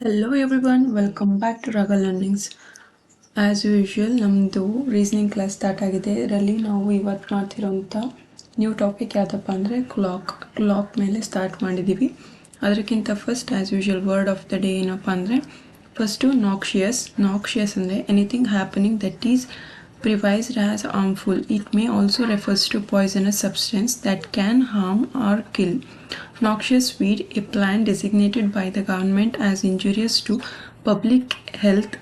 Hello everyone, welcome back to Raga Learnings. As usual ನಮ್ಮದು reasoning class start ಆಗಿದೆ. ಇದರಲ್ಲಿ ನಾವು ಇವತ್ತು ಮಾಡ್ತಿರೋಂಥ ನ್ಯೂ ಟಾಪಿಕ್ ಯಾವುದಪ್ಪ ಅಂದರೆ ಕ್ಲಾಕ್ ಮೇಲೆ ಸ್ಟಾರ್ಟ್ ಮಾಡಿದ್ದೀವಿ. ಅದಕ್ಕಿಂತ first as usual word of the day ಏನಪ್ಪ ಅಂದರೆ ಫಸ್ಟು ನಾಕ್ಷಿಯಸ್ ಅಂದರೆ anything happening that is prevised as harmful. It may also refers to poisonous substance that can harm or kill. Noxious weed, a plant designated by the government as injurious to public health,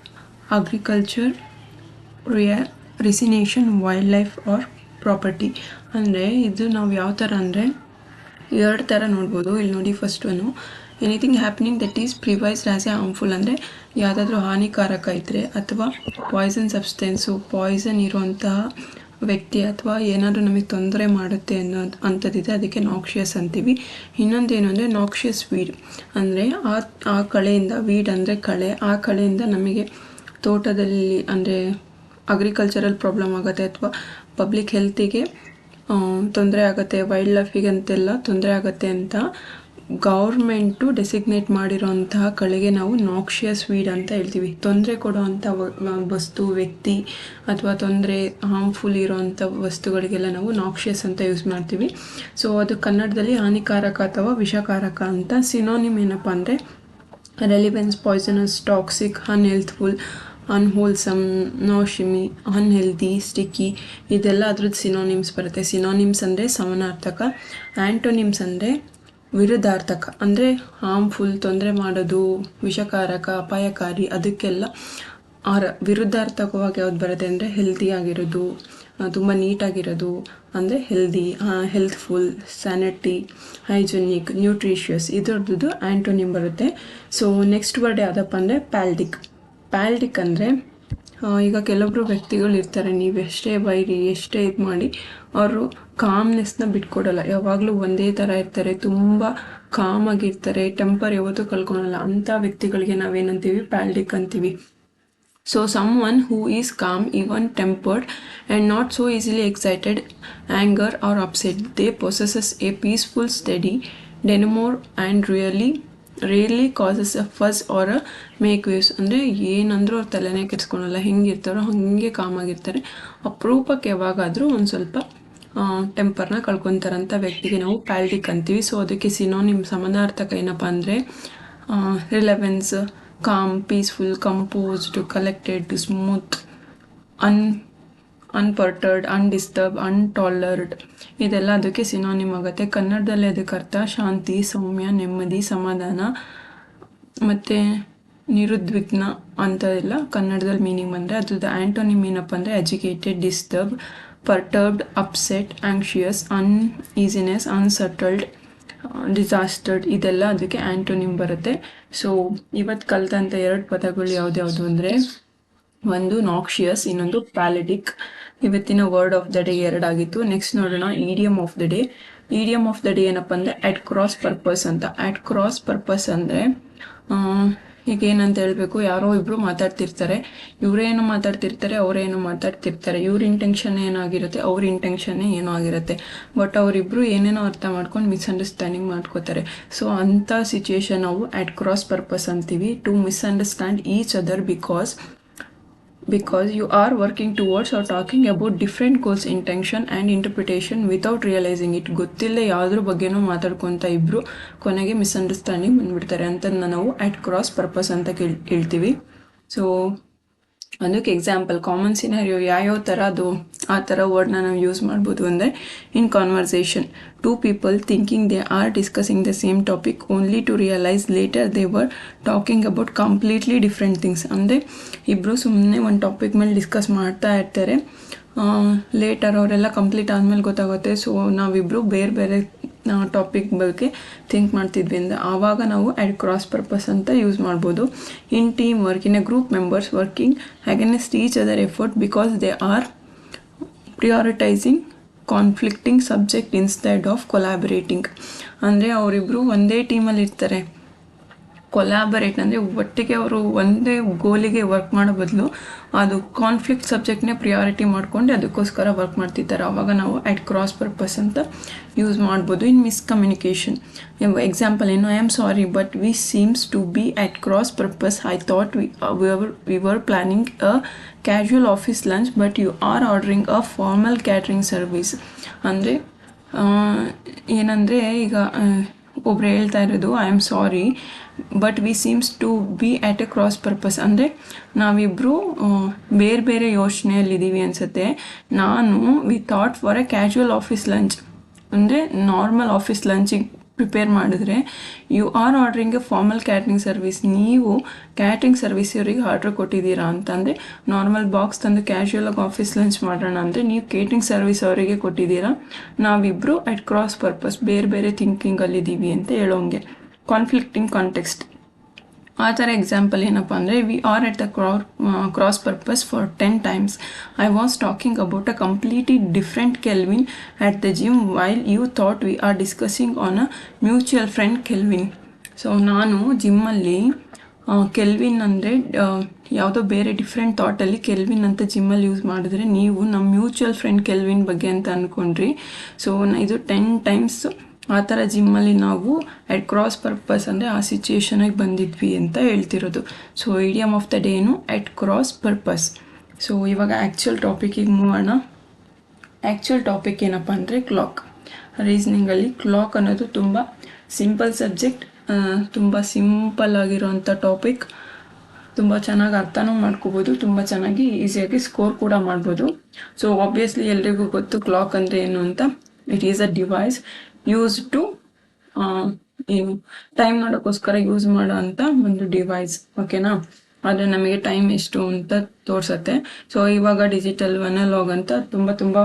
agriculture, resination, wildlife or property. ಅಂದರೆ ಇದು ನಾವು ಯಾವ ಥರ ಅಂದರೆ ಎರಡು ಥರ ನೋಡ್ಬೋದು. ಇಲ್ಲಿ ನೋಡಿ ಫಸ್ಟ್ ಒನ್ನು anything happening that is perceived as a harmful ಅಂದರೆ ಯಾವುದಾದ್ರೂ ಹಾನಿಕಾರಕ ಇದ್ದರೆ ಅಥವಾ ಪಾಯ್ಸನ್ ಸಬ್ಸ್ಟೆನ್ಸು ಪಾಯ್ಸನ್ ಇರುವಂತಹ ವ್ಯಕ್ತಿ ಅಥವಾ ಏನಾದರೂ ನಮಗೆ ತೊಂದರೆ ಮಾಡುತ್ತೆ ಅಂಥದ್ದಿದೆ, ಅದಕ್ಕೆ ನಾಕ್ಷಿಯಸ್ ಅಂತೀವಿ. ಇನ್ನೊಂದೇನು ಅಂದರೆ ನಾಕ್ಷಿಯಸ್ ವೀಡ್ ಅಂದರೆ ಆ ಕಳೆಯಿಂದ, ವೀಡ್ ಅಂದರೆ ಕಳೆ, ಆ ಕಳೆಯಿಂದ ನಮಗೆ ತೋಟದಲ್ಲಿ ಅಂದರೆ ಅಗ್ರಿಕಲ್ಚರಲ್ ಪ್ರಾಬ್ಲಮ್ ಆಗುತ್ತೆ ಅಥವಾ ಪಬ್ಲಿಕ್ ಹೆಲ್ತಿಗೆ ತೊಂದರೆ ಆಗುತ್ತೆ, ವೈಲ್ಡ್ ಲೈಫಿಗೆ ಅಂತೆಲ್ಲ ತೊಂದರೆ ಆಗುತ್ತೆ ಅಂತ ಗೌರ್ಮೆಂಟು ಡೆಸಿಗ್ನೇಟ್ ಮಾಡಿರೋಂತಹ ಕಳೆಗೆ ನಾವು ನಾಕ್ಷಿಯಸ್ ವೀಡ್ ಅಂತ ಹೇಳ್ತೀವಿ. ತೊಂದರೆ ಕೊಡೋವಂಥ ವಸ್ತು, ವ್ಯಕ್ತಿ ಅಥವಾ ತೊಂದರೆ ಹಾರ್ಮ್ಫುಲ್ ಇರೋವಂಥ ವಸ್ತುಗಳಿಗೆಲ್ಲ ನಾವು ನಾಕ್ಷಿಯಸ್ ಅಂತ ಯೂಸ್ ಮಾಡ್ತೀವಿ. ಸೊ ಅದು ಕನ್ನಡದಲ್ಲಿ ಹಾನಿಕಾರಕ ಅಥವಾ ವಿಷಕಾರಕ ಅಂತ. ಸಿನೋನಿಮ್ ಏನಪ್ಪ ಅಂದರೆ ರೆಲಿವೆನ್ಸ್, ಪಾಯ್ಸನಸ್, ಟಾಕ್ಸಿಕ್, ಅನ್ಹೆಲ್ತ್ಫುಲ್, ಅನ್ಹೋಲ್ಸಮ್, ನೋಶಿಮಿ, ಅನ್ಹೆಲ್ದಿ, ಸ್ಟಿಕ್ಕಿ, ಇದೆಲ್ಲ ಅದ್ರದ್ದು ಸಿನೋನಿಮ್ಸ್ ಬರುತ್ತೆ. ಸಿನೋನಿಮ್ಸ್ ಅಂದರೆ ಸಮಾನಾರ್ಥಕ, ಆ್ಯಂಟೋನಿಮ್ಸ್ ಅಂದರೆ ವಿರುದ್ಧಾರ್ಥಕ. ಅಂದರೆ ಹಾರ್ಮ್ಫುಲ್, ತೊಂದರೆ ಮಾಡೋದು, ವಿಷಕಾರಕ, ಅಪಾಯಕಾರಿ, ಅದಕ್ಕೆಲ್ಲ ವಿರುದ್ಧಾರ್ಥಕವಾಗಿ ಯಾವ್ದು ಬರುತ್ತೆ ಅಂದರೆ ಹೆಲ್ದಿ ಆಗಿರೋದು, ತುಂಬ ನೀಟಾಗಿರೋದು ಅಂದರೆ ಹೆಲ್ತ್ಫುಲ್, ಸ್ಯಾನಿಟಿ, ಹೈಜೆನಿಕ್, ನ್ಯೂಟ್ರಿಷಿಯಸ್, ಇದರದ್ದು ಆ್ಯಂಟೋನಿಮ್ ಬರುತ್ತೆ. ಸೊ ನೆಕ್ಸ್ಟ್ ವರ್ಡ್ ಯಾವುದಪ್ಪ ಅಂದರೆ ಪ್ಯಾಲ್ಡಿಕ್ ಅಂದರೆ ಈಗ ಕೆಲವೊಬ್ಬರು ವ್ಯಕ್ತಿಗಳು ಇರ್ತಾರೆ, ನೀವು ಎಷ್ಟೇ ಬೈರಿ, ಎಷ್ಟೇ ಇದು ಮಾಡಿ ಅವರು ಕಾಮ್ನೆಸ್ನ ಬಿಟ್ಕೊಡಲ್ಲ, ಯಾವಾಗಲೂ ಒಂದೇ ಥರ ಇರ್ತಾರೆ, ತುಂಬ ಕಾಮಾಗಿರ್ತಾರೆ, ಟೆಂಪರ್ ಯಾವತ್ತೂ ಕಳ್ಕೊಳಲ್ಲ. ಅಂಥ ವ್ಯಕ್ತಿಗಳಿಗೆ ನಾವೇನಂತೀವಿ, ಪ್ಯಾಲ್ಡಿಕ್ ಅಂತೀವಿ. So someone who is calm, even tempered and not so easily excited, anger or upset. They possesses a peaceful, steady demeanor and rarely causes a fuss or a make waves. ಅಂದರೆ ಏನಂದ್ರೂ ಅವ್ರು ತಲೆನೇ ಕೆಡಿಸ್ಕೊಳಲ್ಲ, ಹೆಂಗಿರ್ತಾರೋ ಹಾಗೆ ಕಾಮಾಗಿರ್ತಾರೆ. ಅಪರೂಪಕ್ಕೆ ಯಾವಾಗಾದರೂ ಒಂದು ಸ್ವಲ್ಪ ಟೆಂಪರ್ನ ಕಳ್ಕೊತಾರಂಥ ವ್ಯಕ್ತಿಗೆ ನಾವು ಪ್ಯಾಲ್ಡಿಕ್ ಅಂತೀವಿ. ಸೊ ಅದಕ್ಕೆ ಸಿನೋನಿಮ್ ಸಮಾನಾರ್ಥಕ ಏನಪ್ಪ ಅಂದರೆ relevance, calm, peaceful, composed, collected, smooth, unperturbed, undisturb, untroubled, ಇದೆಲ್ಲ ಅದಕ್ಕೆ ಸಿನೋನಿಮ್ ಆಗುತ್ತೆ. ಕನ್ನಡದಲ್ಲಿ ಅದಕ್ಕೆ ಅರ್ಥ ಶಾಂತಿ, ಸೌಮ್ಯ, ನೆಮ್ಮದಿ, ಸಮಾಧಾನ ಮತ್ತು ನಿರುದ್ವಿಗ್ನ ಅಂತ ಎಲ್ಲ ಕನ್ನಡದಲ್ಲಿ ಮೀನಿಂಗ್ ಬಂದರೆ, ಅದ್ರದ್ದು ಆ್ಯಂಟೋನಿಮ್ ಏನಪ್ಪ ಅಂದರೆ educated, disturb, perturbed, upset, anxious, uneasiness, unsettled, disastered, ಇದೆಲ್ಲ ಅದಕ್ಕೆ ಆ್ಯಂಟೋನಿಮ್ ಬರುತ್ತೆ. ಸೊ ಇವತ್ತು ಕಲಿತಂಥ ಎರಡು ಪದಗಳು ಯಾವ್ದ್ಯಾವುದು ಅಂದರೆ ಒಂದು ನಾಕ್ಷಿಯಸ್, ಇನ್ನೊಂದು ಪ್ಯಾಲಿಡಿಕ್. ಇವತ್ತಿನ ವರ್ಡ್ ಆಫ್ ದ ಡೇ ಎರಡಾಗಿತ್ತು. ನೆಕ್ಸ್ಟ್ ನೋಡೋಣ idiom of the day. Idiom of the day ಏನಪ್ಪ ಅಂದರೆ ಅಟ್ ಕ್ರಾಸ್ ಪರ್ಪಸ್ ಅಂತ. ಅಟ್ ಕ್ರಾಸ್ ಪರ್ಪಸ್ ಅಂದರೆ ಈಗ ಏನಂತ ಹೇಳಬೇಕು, ಯಾರೋ ಇಬ್ಬರು ಮಾತಾಡ್ತಿರ್ತಾರೆ, ಇವರೇನು ಮಾತಾಡ್ತಿರ್ತಾರೆ, ಅವರೇನು ಮಾತಾಡ್ತಿರ್ತಾರೆ, ಇವ್ರ ಇಂಟೆನ್ಷನ್ ಏನಾಗಿರುತ್ತೆ, ಅವ್ರ ಇಂಟೆನ್ಷನ್ನೇ ಏನೋ ಆಗಿರುತ್ತೆ, ಬಟ್ ಅವರಿಬ್ಬರು ಏನೇನೋ ಅರ್ಥ ಮಾಡ್ಕೊಂಡು ಮಿಸ್ಅಂಡರ್ಸ್ಟ್ಯಾಂಡಿಂಗ್ ಮಾಡ್ಕೋತಾರೆ. ಸೊ ಅಂಥ ಸಿಚುಯೇಷನ್ ನಾವು ಅಟ್ ಕ್ರಾಸ್ ಪರ್ಪಸ್ ಅಂತೀವಿ. To misunderstand each other because you are working towards or talking about different goals, intention and interpretation without realizing it. ಗೊತ್ತಿಲ್ಲದೆ ಯಾವುದ್ರ ಬಗ್ಗೆನೂ ಮಾತಾಡ್ಕೊತ ಇಬ್ಬರು ಕೊನೆಗೆ ಮಿಸ್ಅಂಡರ್ಸ್ಟ್ಯಾಂಡಿಂಗ್ ಬಂದ್ಬಿಡ್ತಾರೆ ಅಂತ ನಾವು ಅಟ್ ಕ್ರಾಸ್ ಪರ್ಪಸ್ ಅಂತ ಹೇಳ್ತೀವಿ. ಸೊ ಅದಕ್ಕೆ ಎಕ್ಸಾಂಪಲ್, ಕಾಮನ್ ಸಿನಾರಿಯೋ ಯಾವ್ಯಾವ ಥರ ಅದು ಆ ಥರ ವರ್ಡ್ನ ನಾವು ಯೂಸ್ ಮಾಡ್ಬೋದು ಅಂದರೆ in conversation, two people thinking they are discussing the same topic only to realise later they were talking about completely different things. ಅಂದರೆ ಇಬ್ಬರು ಸುಮ್ಮನೆ ಒಂದು ಟಾಪಿಕ್ ಮೇಲೆ ಡಿಸ್ಕಸ್ ಮಾಡ್ತಾ ಇರ್ತಾರೆ, ಲೇಟರ್ ಅವರೆಲ್ಲ ಕಂಪ್ಲೀಟ್ ಆದಮೇಲೆ ಗೊತ್ತಾಗುತ್ತೆ ಸೊ ನಾವಿಬ್ಬರು ಬೇರೆ ಬೇರೆ ಟಾಪಿಕ್ ಬಗ್ಗೆ ಥಿಂಕ್ ಮಾಡ್ತಿದ್ವಿ ಅಂದರೆ ಆವಾಗ ನಾವು ಅಟ್ ಕ್ರಾಸ್ ಪರ್ಪಸ್ ಅಂತ ಯೂಸ್ ಮಾಡ್ಬೋದು. In team work, in a group members working against each other effort because they are prioritising conflicting subject instead of collaborating. ಅಂದರೆ ಅವರಿಬ್ಬರು ಒಂದೇ ಟೀಮಲ್ಲಿ ಇರ್ತಾರೆ, ಕೊಲಾಬರೇಟ್ ಅಂದರೆ ಒಟ್ಟಿಗೆ ಅವರು ಒಂದೇ ಗೋಲಿಗೆ ವರ್ಕ್ ಮಾಡೋ ಬದಲು ಅದು ಕಾನ್ಫ್ಲಿಕ್ಟ್ ಸಬ್ಜೆಕ್ಟ್ನೇ ಪ್ರಿಯಾರಿಟಿ ಮಾಡ್ಕೊಂಡು ಅದಕ್ಕೋಸ್ಕರ ವರ್ಕ್ ಮಾಡ್ತಿದ್ದಾರೆ. ಆವಾಗ ನಾವು ಅಟ್ ಕ್ರಾಸ್ ಪರ್ಪಸ್ ಅಂತ ಯೂಸ್ ಮಾಡ್ಬೋದು. ಇನ್ ಮಿಸ್ಕಮ್ಯುನಿಕೇಷನ್ ಎಕ್ಸಾಂಪಲ್ ಏನು, I am sorry but we seems to be at cross purpose. I thought we were planning a casual office lunch but you are ordering a formal catering service. ಅಂದರೆ ಏನಂದರೆ ಈಗ ಒಬ್ರು ಹೇಳ್ತಾ ಇರೋದು I am sorry but we seems to be at a cross purpose. ಅಂದರೆ ನಾವಿಬ್ಬರು ಬೇರೆ ಬೇರೆ ಯೋಚನೆಯಲ್ಲಿದ್ದೀವಿ ಅನಿಸುತ್ತೆ. We thought for A casual office lunch ಅಂದರೆ ನಾರ್ಮಲ್ ಆಫೀಸ್ ಲಂಚಿಗೆ ಪ್ರಿಪೇರ್ ಮಾಡಿದ್ರೆ you are ordering a formal catering service. ನೀವು ಕ್ಯಾಟ್ರಿಂಗ್ ಸರ್ವಿಸ್ ಇವರಿಗೆ ಆರ್ಡ್ರ್ ಕೊಟ್ಟಿದ್ದೀರಾ ಅಂತಂದರೆ ನಾರ್ಮಲ್ ಬಾಕ್ಸ್ ತಂದು ಕ್ಯಾಶುವಲಾಗಿ ಆಫೀಸ್ ಲಂಚ್ ಮಾಡೋಣ ಅಂದರೆ ನೀವು ಕೇಟ್ರಿಂಗ್ ಸರ್ವಿಸ್ ಅವರಿಗೆ ಕೊಟ್ಟಿದ್ದೀರಾ. ನಾವಿಬ್ಬರು ಅಟ್ ಕ್ರಾಸ್ ಪರ್ಪಸ್ ಬೇರೆ ಬೇರೆ ಥಿಂಕಿಂಗಲ್ಲಿದ್ದೀವಿ ಅಂತ ಹೇಳೋಂಗೆ ಕಾನ್ಫ್ಲಿಕ್ಟಿಂಗ್ ಕಾಂಟೆಕ್ಸ್ಟ್. ಆ ಥರ ಎಕ್ಸಾಂಪಲ್ ಏನಪ್ಪ ಅಂದರೆ we are at the cross purpose for 10 times. I was talking about a completely different Kelvin at the gym while you thought we are discussing on a mutual friend Kelvin. So ನಾನು ಜಿಮ್ಮಲ್ಲಿ kelvin ಅಂದರೆ ಯಾವುದೋ ಬೇರೆ different ಥಾಟಲ್ಲಿ kelvin ಅಂತ ಜಿಮ್ಮಲ್ಲಿ use ಮಾಡಿದ್ರೆ ನೀವು ನಮ್ಮ mutual friend kelvin ಬಗ್ಗೆ ಅಂತ ಅಂದ್ಕೊಂಡ್ರಿ. ಸೊ ಇದು 10 times ಆ ಥರ ಜಿಮ್ಮಲ್ಲಿ ನಾವು ಅಟ್ ಕ್ರಾಸ್ ಪರ್ಪಸ್ ಅಂದರೆ ಆ ಸಿಚುಯೇಷನಿಗೆ ಬಂದಿದ್ವಿ ಅಂತ ಹೇಳ್ತಿರೋದು. So idiom of the day ಏನು, ಅಟ್ ಕ್ರಾಸ್ ಪರ್ಪಸ್. ಸೊ ಇವಾಗ ಆ್ಯಕ್ಚುಯಲ್ ಟಾಪಿಕಿಗೆ ಮೂವೋಣ. ಆ್ಯಕ್ಚುಯಲ್ ಟಾಪಿಕ್ ಏನಪ್ಪ ಅಂದರೆ ಕ್ಲಾಕ್. ರೀಸ್ನಿಂಗಲ್ಲಿ ಕ್ಲಾಕ್ ಅನ್ನೋದು ತುಂಬ ಸಿಂಪಲ್ ಸಬ್ಜೆಕ್ಟ್, ತುಂಬ ಸಿಂಪಲ್ ಆಗಿರೋಂಥ ಟಾಪಿಕ್. ತುಂಬ ಚೆನ್ನಾಗಿ ಅರ್ಥನೂ ಮಾಡ್ಕೋಬೋದು, ತುಂಬ ಚೆನ್ನಾಗಿ ಈಸಿಯಾಗಿ ಸ್ಕೋರ್ ಕೂಡ ಮಾಡ್ಬೋದು. ಸೊ ಆಬ್ವಿಯಸ್ಲಿ ಎಲ್ರಿಗೂ ಗೊತ್ತು ಕ್ಲಾಕ್ ಅಂದರೆ ಏನು ಅಂತ. It is a device use to ಏನು ಟೈಮ್ ನೋಡೋಕ್ಕೋಸ್ಕರ ಯೂಸ್ ಮಾಡೋ ಅಂಥ ಒಂದು ಡಿವೈಸ್, ಓಕೆನಾ. ಆದರೆ ನಮಗೆ ಟೈಮ್ ಎಷ್ಟು ಅಂತ ತೋರಿಸತ್ತೆ. ಸೊ ಇವಾಗ ಡಿಜಿಟಲ್ ಅನಲಾಗ್ ಅಂತ ತುಂಬ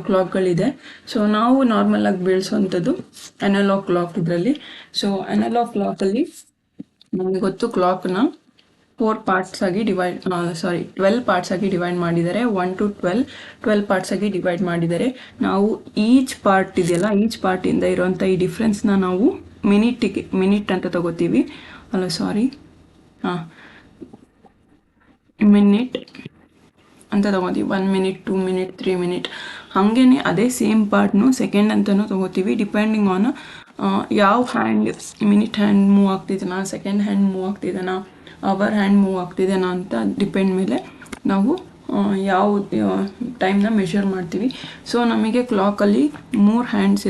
ಕ್ಲಾಕ್ಗಳಿದೆ. ಸೊ ನಾವು ನಾರ್ಮಲಾಗಿ ಬೆಳೆಸೋವಂಥದ್ದು ಅನಲಾಗ್ ಕ್ಲಾಕ್ ಇದರಲ್ಲಿ. ಸೊ ಅನಲಾಗ್ ಕ್ಲಾಕಲ್ಲಿ ನಮಗೆ ಗೊತ್ತು ಕ್ಲಾಕ್ನ 4 parts ಆಗಿ 12 parts ಆಗಿ ಡಿವೈಡ್ ಮಾಡಿದ್ದಾರೆ. 1 to 12 parts ಆಗಿ ಡಿವೈಡ್ ಮಾಡಿದ್ದಾರೆ. ನಾವು ಈಚ್ ಪಾರ್ಟ್ ಇದೆಯಲ್ಲ, ಈಚ್ ಪಾರ್ಟಿಂದ ಇರೋಂಥ ಈ ಡಿಫ್ರೆನ್ಸ್ನ ನಾವು ಮಿನಿಟ್ ಅಂತ ತಗೋತೀವಿ. ಮಿನಿಟ್ ಅಂತ ತಗೋತೀವಿ. 1 minute, 2 minute, 3 minute. ಹಾಗೇ ಅದೇ ಸೇಮ್ ಪಾರ್ಟ್ನು ಸೆಕೆಂಡ್ ಅಂತಲೂ ತಗೋತೀವಿ. ಡಿಪೆಂಡಿಂಗ್ ಆನ್ ಯಾವ ಹ್ಯಾಂಡ್, ಮಿನಿಟ್ ಹ್ಯಾಂಡ್ ಮೂವ್ ಆಗ್ತಿದ್ದಾನ, ಸೆಕೆಂಡ್ ಹ್ಯಾಂಡ್ ಮೂವ್ ಆಗ್ತಿದ್ದಾನ, ಅವರ್ ಹ್ಯಾಂಡ್ ಮೂವ್ ಆಗ್ತಿದ್ದೇನೋ ಅಂತ ಡಿಪೆಂಡ್ ಮೇಲೆ ನಾವು ಯಾವ ಟೈಮ್ನ ಮೆಷರ್ ಮಾಡ್ತೀವಿ. ಸೊ ನಮಗೆ ಕ್ಲಾಕಲ್ಲಿ 3 ಹ್ಯಾಂಡ್ಸ್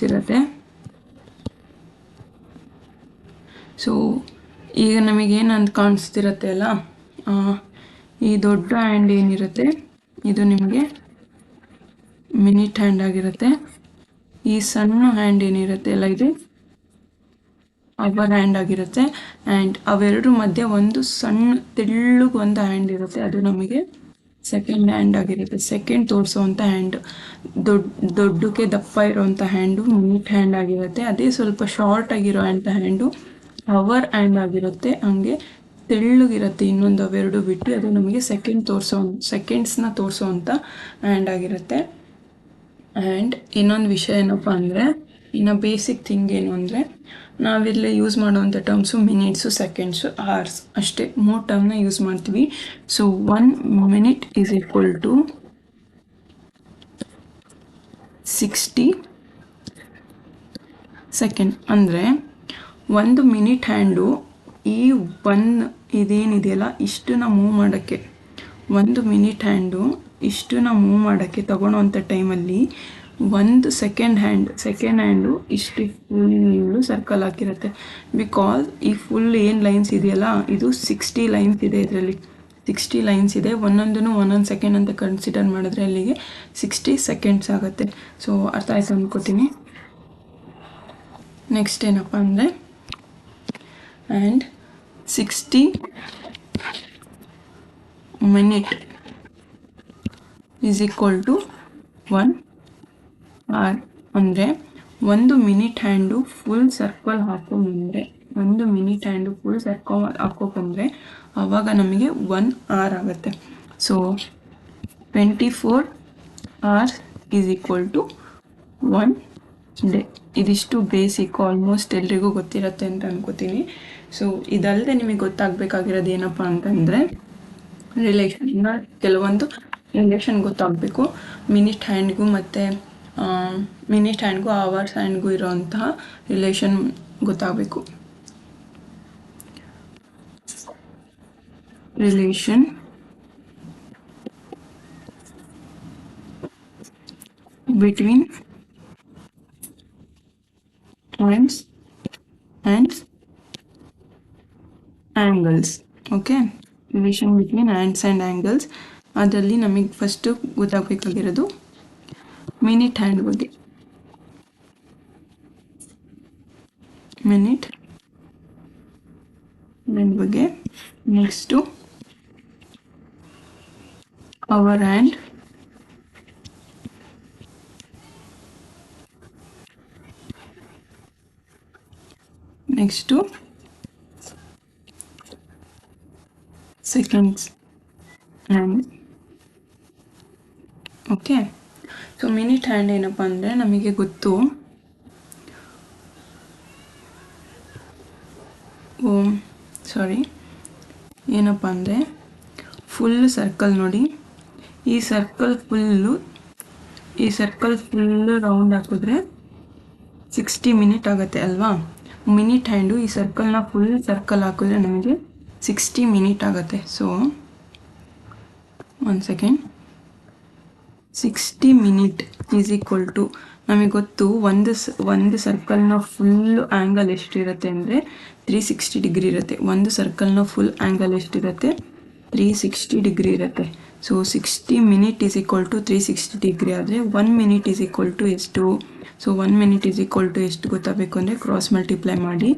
ಇರುತ್ತೆ. ಸೊ ಈಗ ನಮಗೇನಂತ ಕಾಣಿಸ್ತಿರತ್ತೆ ಅಲ್ಲ, ಈ ದೊಡ್ಡ ಹ್ಯಾಂಡ್ ಏನಿರುತ್ತೆ ಇದು ನಿಮಗೆ ಮಿನಿಟ್ ಹ್ಯಾಂಡ್ ಆಗಿರುತ್ತೆ. ಈ ಸಣ್ಣ ಹ್ಯಾಂಡ್ ಏನಿರುತ್ತೆ ಅಲ್ಲ ಇದು ಅವರ್ ಹ್ಯಾಂಡ್ ಆಗಿರುತ್ತೆ. ಆ್ಯಂಡ್ ಅವೆರಡು ಮಧ್ಯೆ ಒಂದು ಸಣ್ಣ ತೆಳ್ಳಗೆ ಒಂದು ಹ್ಯಾಂಡ್ ಇರುತ್ತೆ, ಅದು ನಮಗೆ ಸೆಕೆಂಡ್ ಹ್ಯಾಂಡ್ ಆಗಿರುತ್ತೆ. ಸೆಕೆಂಡ್ ತೋರಿಸೋವಂಥ ಹ್ಯಾಂಡ್, ದೊಡ್ಡಕ್ಕೆ ದಪ್ಪ ಇರೋವಂಥ ಹ್ಯಾಂಡು ಮಿನಿಟ್ ಹ್ಯಾಂಡ್ ಆಗಿರುತ್ತೆ. ಅದೇ ಸ್ವಲ್ಪ ಶಾರ್ಟ್ ಆಗಿರೋ ಅಂಥ ಹ್ಯಾಂಡು ಅವರ್ ಹ್ಯಾಂಡ್ ಆಗಿರುತ್ತೆ. ಹಂಗೆ ತೆಳ್ಳಗಿರುತ್ತೆ ಇನ್ನೊಂದು ಅವೆರಡು ಬಿಟ್ಟು, ಅದು ನಮಗೆ ಸೆಕೆಂಡ್ಸ್ನ ತೋರಿಸೋವಂಥ ಹ್ಯಾಂಡ್ ಆಗಿರುತ್ತೆ. ಆ್ಯಂಡ್ ಇನ್ನೊಂದು ವಿಷಯ ಏನಪ್ಪ ಅಂದರೆ, ಇನ್ನು ಬೇಸಿಕ್ ಥಿಂಗ್ ಏನು ಅಂದರೆ, ನಾವಿಲ್ಲಿ ಯೂಸ್ ಮಾಡುವಂಥ ಟರ್ಮ್ಸು ಮಿನಿಟ್ಸು, ಸೆಕೆಂಡ್ಸು, ಅವರ್ಸ್ ಅಷ್ಟೇ 3 ಟರ್ಮ್ನ ಯೂಸ್ ಮಾಡ್ತೀವಿ. So 1 minute is equal to 60 second. ಅಂದರೆ 1 minute ಹ್ಯಾಂಡು ಈ ಇದೇನಿದೆಯಲ್ಲ ಇಷ್ಟನ್ನ ಮೂವ್ ಮಾಡೋಕ್ಕೆ, 1 minute ಹ್ಯಾಂಡು ಇಷ್ಟನ್ನ ಮೂವ್ ಮಾಡೋಕ್ಕೆ ತಗೊಳ್ಳೋವಂಥ ಟೈಮಲ್ಲಿ 1 ಸೆಕೆಂಡ್ ಹ್ಯಾಂಡು ಇಷ್ಟು ಫುಲ್ಲು ಸರ್ಕಲ್ ಹಾಕಿರುತ್ತೆ. ಬಿಕಾಸ್ ಈ ಫುಲ್ ಏನು ಲೈನ್ಸ್ ಇದೆಯಲ್ಲ ಇದು 60 ಲೈನ್ಸ್ ಇದೆ. ಇದರಲ್ಲಿ 60 ಲೈನ್ಸ್ ಇದೆ. ಒಂದೊಂದು ಸೆಕೆಂಡ್ ಅಂತ ಕನ್ಸಿಡರ್ ಮಾಡಿದ್ರೆ ಅಲ್ಲಿಗೆ 60 seconds ಆಗುತ್ತೆ. ಸೊ ಅರ್ಥ ಆಯ್ತು ಅಂದ್ಕೋತೀನಿ. ನೆಕ್ಸ್ಟ್ ಏನಪ್ಪ ಅಂದರೆ, and 60 minute is equal to 1 hour. ಅಂದರೆ 1 minute ಹ್ಯಾಂಡು ಫುಲ್ ಸರ್ಕಲ್ ಹಾಕೊಂಡ್ಬಂದರೆ, 1 minute ಹ್ಯಾಂಡು ಫುಲ್ ಸರ್ಕಲ್ ಹಾಕೋಬಂದರೆ ಆವಾಗ ನಮಗೆ 1 hour ಆಗುತ್ತೆ. So 24 hours is equal to 1 day. ಇದಿಷ್ಟು ಬೇಸಿಕ್, ಆಲ್ಮೋಸ್ಟ್ ಎಲ್ರಿಗೂ ಗೊತ್ತಿರುತ್ತೆ ಅಂತ ಅನ್ಕೋತೀನಿ. ಸೊ ಇದಲ್ಲದೆ ನಿಮಗೆ ಗೊತ್ತಾಗಬೇಕಾಗಿರೋದು ಏನಪ್ಪ ಅಂತಂದರೆ ರಿಲೇಷನ್. ಇನ್ನು ಕೆಲವೊಂದು ರಿಲೇಷನ್ ಗೊತ್ತಾಗಬೇಕು. ಮಿನಿಟ್ ಹ್ಯಾಂಡ್ಗೂ ಮತ್ತು ಮಿನಿಟ್ ಹ್ಯಾಂಡ್ಗೂ ಅವರ್ಸ್ ಹ್ಯಾಂಡ್ಗೂ ಇರೋಂತಹ ರಿಲೇಷನ್ ಗೊತ್ತಾಗಬೇಕು. Relation between hands and angles. Okay, relation between hands and angles. ಅದರಲ್ಲಿ ನಮಗೆ ಫಸ್ಟು ಗೊತ್ತಾಗಬೇಕಾಗಿರೋದು ಮಿನಿಟ್ ಹ್ಯಾಂಡ್ ಬಗ್ಗೆ. ಮಿನಿಟ್ ಹ್ಯಾಂಡ್ ಬಗ್ಗೆ. Next hour hand. Next seconds hand. Okay, so minute hand ಏನಪ್ಪ ಅಂದರೆ ನಮಗೆ ಗೊತ್ತು, ಏನಪ್ಪ ಅಂದರೆ ಫುಲ್ ಸರ್ಕಲ್ ನೋಡಿ, ಈ ಸರ್ಕಲ್ ಫುಲ್ಲು ರೌಂಡ್ ಹಾಕಿದ್ರೆ 60 ಮಿನಿಟ್ ಆಗುತ್ತೆ ಅಲ್ವಾ. ಮಿನಿಟ್ ಹ್ಯಾಂಡು ಈ ಸರ್ಕಲ್ನ ಫುಲ್ ಸರ್ಕಲ್ ಹಾಕಿದ್ರೆ ನಮಗೆ 60 ಮಿನಿಟ್ ಆಗುತ್ತೆ. So 1 second. 60 minute is equal to, ನಮಗೆ ಗೊತ್ತು ಒಂದು ಸರ್ಕಲ್ನ ಫುಲ್ ಆ್ಯಂಗಲ್ ಎಷ್ಟಿರುತ್ತೆ ಅಂದರೆ 360 ಡಿಗ್ರಿ ಇರುತ್ತೆ. ಒಂದು ಸರ್ಕಲ್ನ ಫುಲ್ ಆ್ಯಂಗಲ್ ಎಷ್ಟಿರುತ್ತೆ? 360 ಡಿಗ್ರಿ ಇರುತ್ತೆ. So 60 minute is equal to 360 degree ಆದರೆ 1 ಮಿನಿಟ್ ಈಸ್ ಈಕ್ವಲ್ ಟು ಎಷ್ಟು? So 1 minute is equal to ಎಷ್ಟು ಗೊತ್ತಾಗಬೇಕು ಅಂದರೆ ಕ್ರಾಸ್ ಮಲ್ಟಿಪ್ಲೈ ಮಾಡಿ.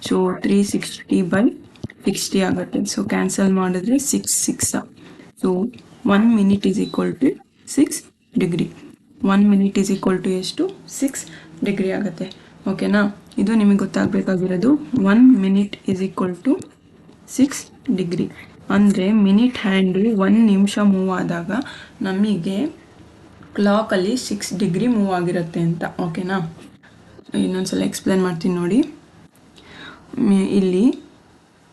ಸೊ 360/60 ಆಗುತ್ತೆ. ಸೊ ಕ್ಯಾನ್ಸಲ್ ಮಾಡಿದ್ರೆ 6 so 1 minute is equal to 6 degree. 1 minute is equal to ಎಷ್ಟು? 6 ಡಿಗ್ರಿ ಆಗುತ್ತೆ. ಓಕೆನಾ? ಇದು ನಿಮಗೆ ಗೊತ್ತಾಗಬೇಕಾಗಿರೋದು 1 minute is equal to 6 degree. ಅಂದರೆ ಮಿನಿಟ್ ಹ್ಯಾಂಡು 1 ನಿಮಿಷ ಮೂವ್ ಆದಾಗ ನಮಗೆ ಕ್ಲಾಕಲ್ಲಿ 6 ಡಿಗ್ರಿ ಮೂವ್ ಆಗಿರುತ್ತೆ ಅಂತ. ಓಕೆನಾ? ಇನ್ನೊಂದ್ಸಲ ಎಕ್ಸ್ಪ್ಲೇನ್ ಮಾಡ್ತೀನಿ ನೋಡಿ. ಇಲ್ಲಿ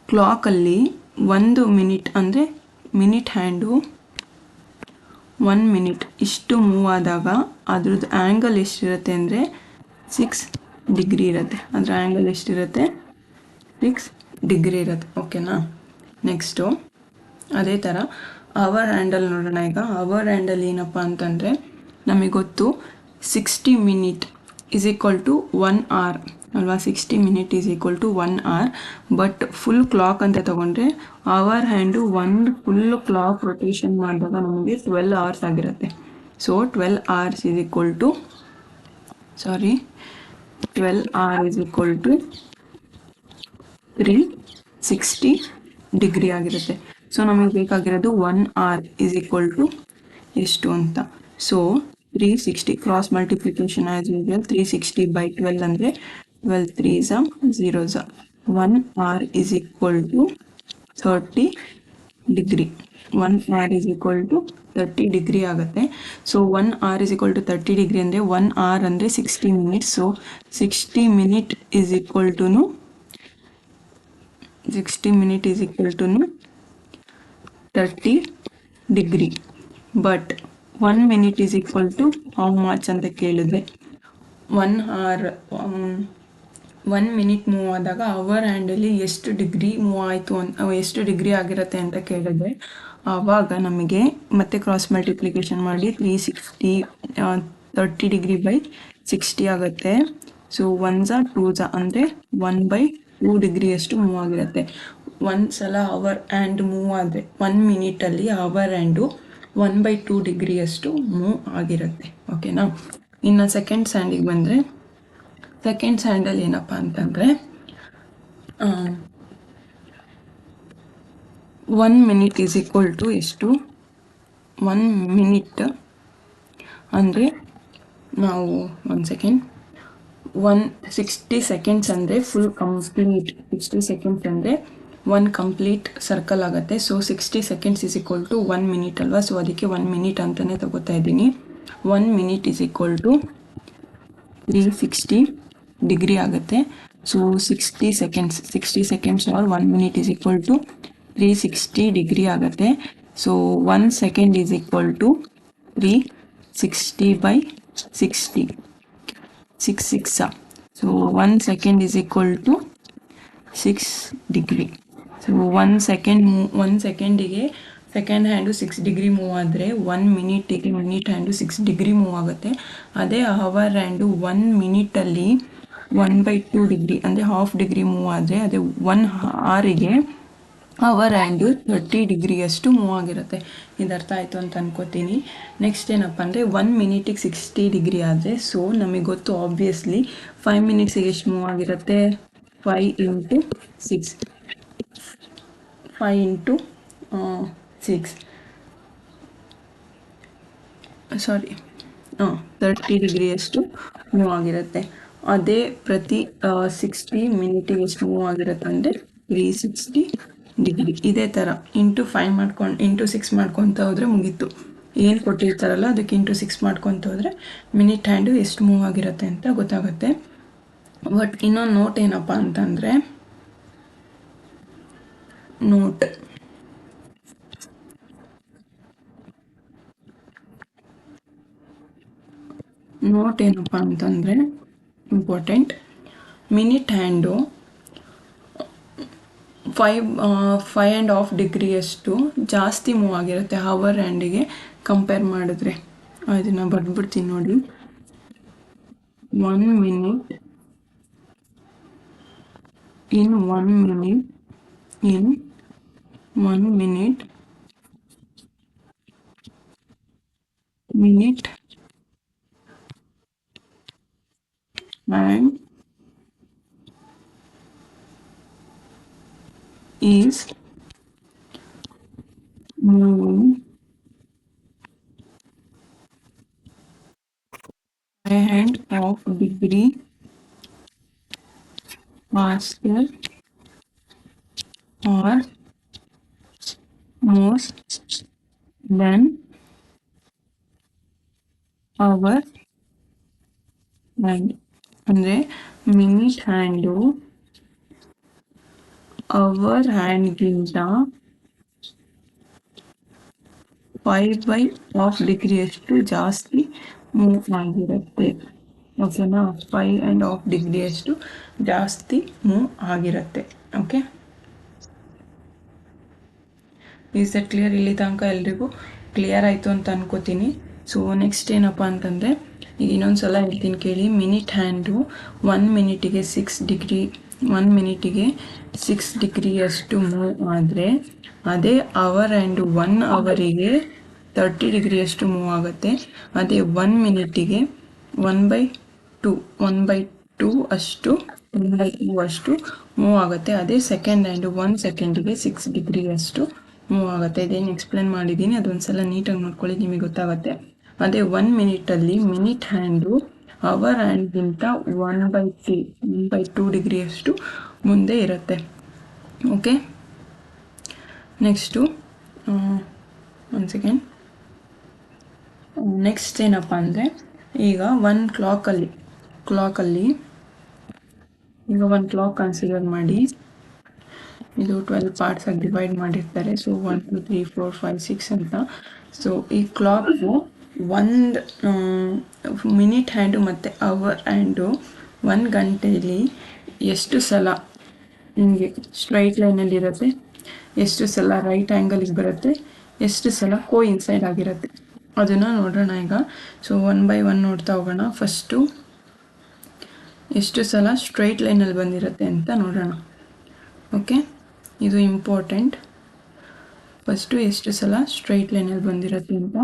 ಕ್ಲಾಕಲ್ಲಿ 1 ಮಿನಿಟ್ ಅಂದರೆ ಮಿನಿಟ್ ಹ್ಯಾಂಡು 1 ಮಿನಿಟ್ ಇಷ್ಟು ಮೂವ್ ಆದಾಗ ಅದ್ರದ್ದು ಆ್ಯಂಗಲ್ ಎಷ್ಟಿರುತ್ತೆ ಅಂದರೆ 6 ಡಿಗ್ರಿ ಇರುತ್ತೆ. ಅದರ ಆ್ಯಂಗಲ್ ಎಷ್ಟಿರುತ್ತೆ? 6 ಡಿಗ್ರಿ ಇರುತ್ತೆ. ಓಕೆನಾ? ನೆಕ್ಸ್ಟು ಅದೇ ಥರ ಅವರ್ ಹ್ಯಾಂಡಲ್ ನೋಡೋಣ. ಈಗ ಅವರ್ ಹ್ಯಾಂಡಲ್ ಏನಪ್ಪ ಅಂತಂದರೆ ನಮಗೆ ಗೊತ್ತು 60 minute is equal to 1 hour ಅಲ್ವಾ. 60 minute is equal to 1 hour. But full clock ಅಂತ ತೊಗೊಂಡ್ರೆ ಅವರ್ ಹ್ಯಾಂಡು ಒಂದು ಫುಲ್ ಕ್ಲಾಕ್ ರೊಟೇಷನ್ ಮಾಡಿದಾಗ ನಮಗೆ 12 ಅವರ್ಸ್ ಆಗಿರುತ್ತೆ. So 12 hours is equal to 12 hour is equal to 360 degree ಆಗಿರುತ್ತೆ. ಸೊ ನಮಗೆ ಬೇಕಾಗಿರೋದು 1 ಅವರ್ ಈಸ್ ಈಕ್ವಲ್ ಟು ಎಷ್ಟು ಅಂತ. So 360 cross multiplication as usual 360/12 ಅಂದರೆ 12 3s 0s. 1 hour is equal to 30 degree. 1 hour is equal to 30 degree ಆಗುತ್ತೆ. So 1 hour is equal to 30 degree ಅಂದರೆ 1 hour ಅಂದರೆ 60 minutes. So 60 minute is equal to 30 degree. But 1 minute is equal to how much ಅಂತ ಕೇಳಿದ್ರೆ 1 hour 1 minute move ಆದಾಗ hour ಹ್ಯಾಂಡಲ್ಲಿ ಎಷ್ಟು degree move ಆಯಿತು ಎಷ್ಟು ಡಿಗ್ರಿ ಆಗಿರುತ್ತೆ ಅಂತ ಕೇಳಿದ್ರೆ ಆವಾಗ ನಮಗೆ ಮತ್ತೆ ಕ್ರಾಸ್ ಮಲ್ಟಿಪ್ಲಿಕೇಶನ್ ಮಾಡಿ 360 30 ಡಿಗ್ರಿ/60 ಆಗುತ್ತೆ. ಸೊ 1s 2s ಅಂದರೆ 1/2 ಡಿಗ್ರಿಯಷ್ಟು ಮೂವ್ ಆಗಿರುತ್ತೆ. ಒಂದು ಸಲ ಅವರ್ ಹ್ಯಾಂಡ್ ಮೂವ್ ಆದರೆ 1 ಮಿನಿಟಲ್ಲಿ ಅವರ್ ಹ್ಯಾಂಡು 1/2 ಡಿಗ್ರಿಯಷ್ಟು ಮೂವ್ ಆಗಿರುತ್ತೆ. ಓಕೆನಾ? ಇನ್ನು ಸೆಕೆಂಡ್ ಸ್ಯಾಂಡಿಗೆ ಬಂದರೆ ಸೆಕೆಂಡ್ ಸ್ಯಾಂಡಲ್ಲಿ ಏನಪ್ಪ ಅಂತಂದರೆ 1 ಮಿನಿಟ್ ಈಸ್ ಈಕ್ವಲ್ ಟು ಎಷ್ಟು? 1 ಮಿನಿಟ್ ಅಂದರೆ ನಾವು 1 ಸೆಕೆಂಡ್ 60 ಸೆಕೆಂಡ್ಸ್ ಅಂದರೆ ಫುಲ್ ಕಂಪ್ಲೀಟ್ 60 ಸೆಕೆಂಡ್ಸ್ ಅಂದರೆ 1 ಕಂಪ್ಲೀಟ್ ಸರ್ಕಲ್ ಆಗುತ್ತೆ. So 60 seconds is equal to 1 minute ಅಲ್ವಾ. ಸೊ ಅದಕ್ಕೆ 1 ಮಿನಿಟ್ ಅಂತಲೇ ತಗೋತಾ ಇದ್ದೀನಿ. 1 minute is equal to 360 degree ಆಗುತ್ತೆ. So 60 seconds or 1 minute is equal to 360 degree ಆಗುತ್ತೆ. So 1 second is equal to 360 by 60, 6 so 1 second is equal to 6 degree. So 1 ಸೆಕೆಂಡಿಗೆ second hand 6 degree move ಆದರೆ 1 ಮಿನಿಟಿಗೆ minute hand 6 degree move ಆಗುತ್ತೆ. ಅದೇ hour hand 1 ಮಿನಿಟಲ್ಲಿ 1/2 degree ಅಂದರೆ half degree move ಆದರೆ ಅದೇ 1 ಅವರಿಗೆ hour hand 30 ಡಿಗ್ರಿಯಷ್ಟು move ಆಗಿರುತ್ತೆ. ಇದು ಅರ್ಥ ಆಯಿತು ಅಂತ ಅನ್ಕೋತೀನಿ. ನೆಕ್ಸ್ಟ್ ಏನಪ್ಪ ಅಂದರೆ 1 ಮಿನಿಟಿಗೆ 60 ಡಿಗ್ರಿ ಆದರೆ ಸೊ ನಮಗೆ ಗೊತ್ತು ಆಬ್ವಿಯಸ್ಲಿ 5 ಮಿನಿಟ್ಸಿಗೆ ಎಷ್ಟು ಮೂವ್ ಆಗಿರುತ್ತೆ, 5 × 6 5 × 6 ಸಾರಿ 30 ಡಿಗ್ರಿಯಷ್ಟು ಮೂವ್ ಆಗಿರುತ್ತೆ. ಅದೇ ಪ್ರತಿ 60 ಮಿನಿಟಿಗೆ ಎಷ್ಟು ಮೂವ್ ಆಗಿರುತ್ತೆ ಅಂದರೆ 360 ಡಿಗ್ರಿ. ಇದೇ ಥರ ಇಂಟು 6 ಮಾಡ್ಕೊತ ಹೋದರೆ ಮುಗೀತು. ಏನು ಕೊಟ್ಟಿರ್ತಾರಲ್ಲ ಅದಕ್ಕೆ ಇಂಟು 6 ಮಾಡ್ಕೊತ ಹೋದರೆ ಮಿನಿಟ್ ಹ್ಯಾಂಡು ಎಷ್ಟು ಮೂವ್ ಆಗಿರುತ್ತೆ ಅಂತ ಗೊತ್ತಾಗುತ್ತೆ. ಬಟ್ ಇನ್ನೊಂದು ನೋಟ್ ಏನಪ್ಪ ಅಂತಂದರೆ ನೋಟ್ ಏನಪ್ಪ ಅಂತಂದರೆ ಇಂಪಾರ್ಟೆಂಟ್. ಮಿನಿಟ್ ಹ್ಯಾಂಡು 5.5 ಡಿಗ್ರಿಯಷ್ಟು ಜಾಸ್ತಿ ಮೂವ್ ಆಗಿರುತ್ತೆ ಹವರ್ ಹ್ಯಾಂಡಿಗೆ ಕಂಪೇರ್ ಮಾಡಿದ್ರೆ. ಅದನ್ನು ಬರ್ದ್ಬಿಡ್ತೀನಿ ನೋಡಿ. 1 minute in 1 minute and is moving 5.5 degree faster or more than our hand. ಅಂದರೆ ಮಿನಿಟ್ ಹ್ಯಾಂಡು ಅವರ್ ಹ್ಯಾಂಡ್ಗಿಂತ 5.5 ಡಿಗ್ರಿಯಷ್ಟು ಜಾಸ್ತಿ ಮೂವ್ ಆಗಿರುತ್ತೆ. ಓಕೆನಾ, 5.5 ಡಿಗ್ರಿಯಷ್ಟು ಜಾಸ್ತಿ ಮೂವ್ ಆಗಿರುತ್ತೆ. Okay, is that clear? ಇಲ್ಲಿ ತನಕ ಎಲ್ರಿಗೂ ಕ್ಲಿಯರ್ ಆಯಿತು ಅಂತ ಅನ್ಕೋತೀನಿ. ಸೊ ನೆಕ್ಸ್ಟ್ ಏನಪ್ಪ ಅಂತಂದರೆ ಈಗ ಇನ್ನೊಂದು ಸಲ ಹೇಳ್ತೀನಿ ಕೇಳಿ. ಮಿನಿಟ್ ಹ್ಯಾಂಡು 1 ಮಿನಿಟಿಗೆ 6 ಡಿಗ್ರಿಯಷ್ಟು ಮೂವ್ ಆದರೆ ಅದೇ ಅವರ್ ಹ್ಯಾಂಡು 1 ಅವರಿಗೆ 30 ಡಿಗ್ರಿಯಷ್ಟು ಮೂವ್ ಆಗುತ್ತೆ. ಅದೇ 1 ಮಿನಿಟಿಗೆ 1/2 ಅಷ್ಟು ಮೂವ್ ಆಗುತ್ತೆ. ಅದೇ ಸೆಕೆಂಡ್ ಹ್ಯಾಂಡು 1 ಸೆಕೆಂಡಿಗೆ 6 ಡಿಗ್ರಿಯಷ್ಟು ಮೂವ್ ಆಗುತ್ತೆ. ಇದೇನು ಎಕ್ಸ್ಪ್ಲೇನ್ ಮಾಡಿದ್ದೀನಿ ಅದೊಂದು ಸಲ ನೀಟಾಗಿ ನೋಡ್ಕೊಳ್ಳಿ, ನಿಮಗೆ ಗೊತ್ತಾಗುತ್ತೆ. ಅದೇ 1 ಮಿನಿಟಲ್ಲಿ ಮಿನಿಟ್ ಹ್ಯಾಂಡು ಅವರ್ ಹ್ಯಾಂಡ್ಗಿಂತ 1/2 ಡಿಗ್ರಿಯಷ್ಟು ಮುಂದೆ ಇರುತ್ತೆ. ಓಕೆ, ನೆಕ್ಸ್ಟು ಒಂದು ಸೆಕೆಂಡ್. ನೆಕ್ಸ್ಟ್ ಏನಪ್ಪ ಅಂದರೆ ಈಗ ಒಂದು ಕ್ಲಾಕಲ್ಲಿ ಈಗ ಒಂದು ಕ್ಲಾಕ್ ಕನ್ಸಿಡರ್ ಮಾಡಿ. ಇದು 12 ಪಾರ್ಟ್ಸಾಗಿ ಡಿವೈಡ್ ಮಾಡಿರ್ತಾರೆ. ಸೊ 1 2 3 4 5 6 ಅಂತ. ಸೊ ಈ ಕ್ಲಾಕು ಒಂದು ಮಿನಿಟ್ ಹ್ಯಾಂಡು ಮತ್ತು ಅವರ್ ಹ್ಯಾಂಡು 1 ಗಂಟೆಯಲ್ಲಿ ಎಷ್ಟು ಸಲ ಹಿಂಗೆ ಸ್ಟ್ರೈಟ್ ಲೈನಲ್ಲಿರುತ್ತೆ, ಎಷ್ಟು ಸಲ ರೈಟ್ ಆ್ಯಂಗಲಿಗೆ ಬರುತ್ತೆ, ಎಷ್ಟು ಸಲ ಇನ್ಸೈಡ್ ಆಗಿರುತ್ತೆ ಅದನ್ನು ನೋಡೋಣ ಈಗ. ಸೊ 1 by 1 ನೋಡ್ತಾ ಹೋಗೋಣ. ಫಸ್ಟು ಎಷ್ಟು ಸಲ ಸ್ಟ್ರೈಟ್ ಲೈನಲ್ಲಿ ಬಂದಿರುತ್ತೆ ಅಂತ ನೋಡೋಣ. ಓಕೆ, ಇದು ಇಂಪಾರ್ಟೆಂಟ್. ಫಸ್ಟು ಎಷ್ಟು ಸಲ ಸ್ಟ್ರೈಟ್ ಲೈನಲ್ಲಿ ಬಂದಿರುತ್ತೆ ಅಂತ.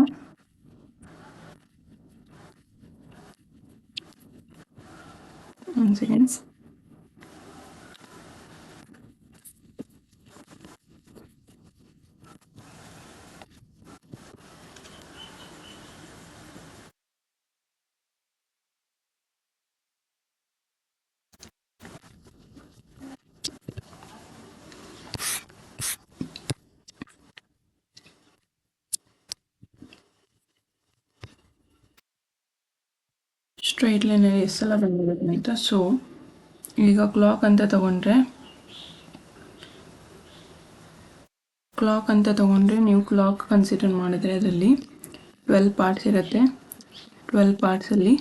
ಒಂದು ಸೆಕೆಂಡ್ಸ್. ಸ್ಟ್ರೈಟ್ ಲೈನಲ್ಲಿ ಎಷ್ಟು ಸಲ ಬಂದಿರುತ್ತೆ ಅಂತ. ಸೊ ಈಗ ಕ್ಲಾಕ್ ಅಂತ ತಗೊಂಡ್ರೆ ನೀವು ಕ್ಲಾಕ್ ಕನ್ಸಿಡರ್ ಮಾಡಿದ್ರೆ ಅದರಲ್ಲಿ 12 ಪಾರ್ಟ್ಸ್ ಇರುತ್ತೆ. 12 ಪಾರ್ಟ್ಸಲ್ಲಿ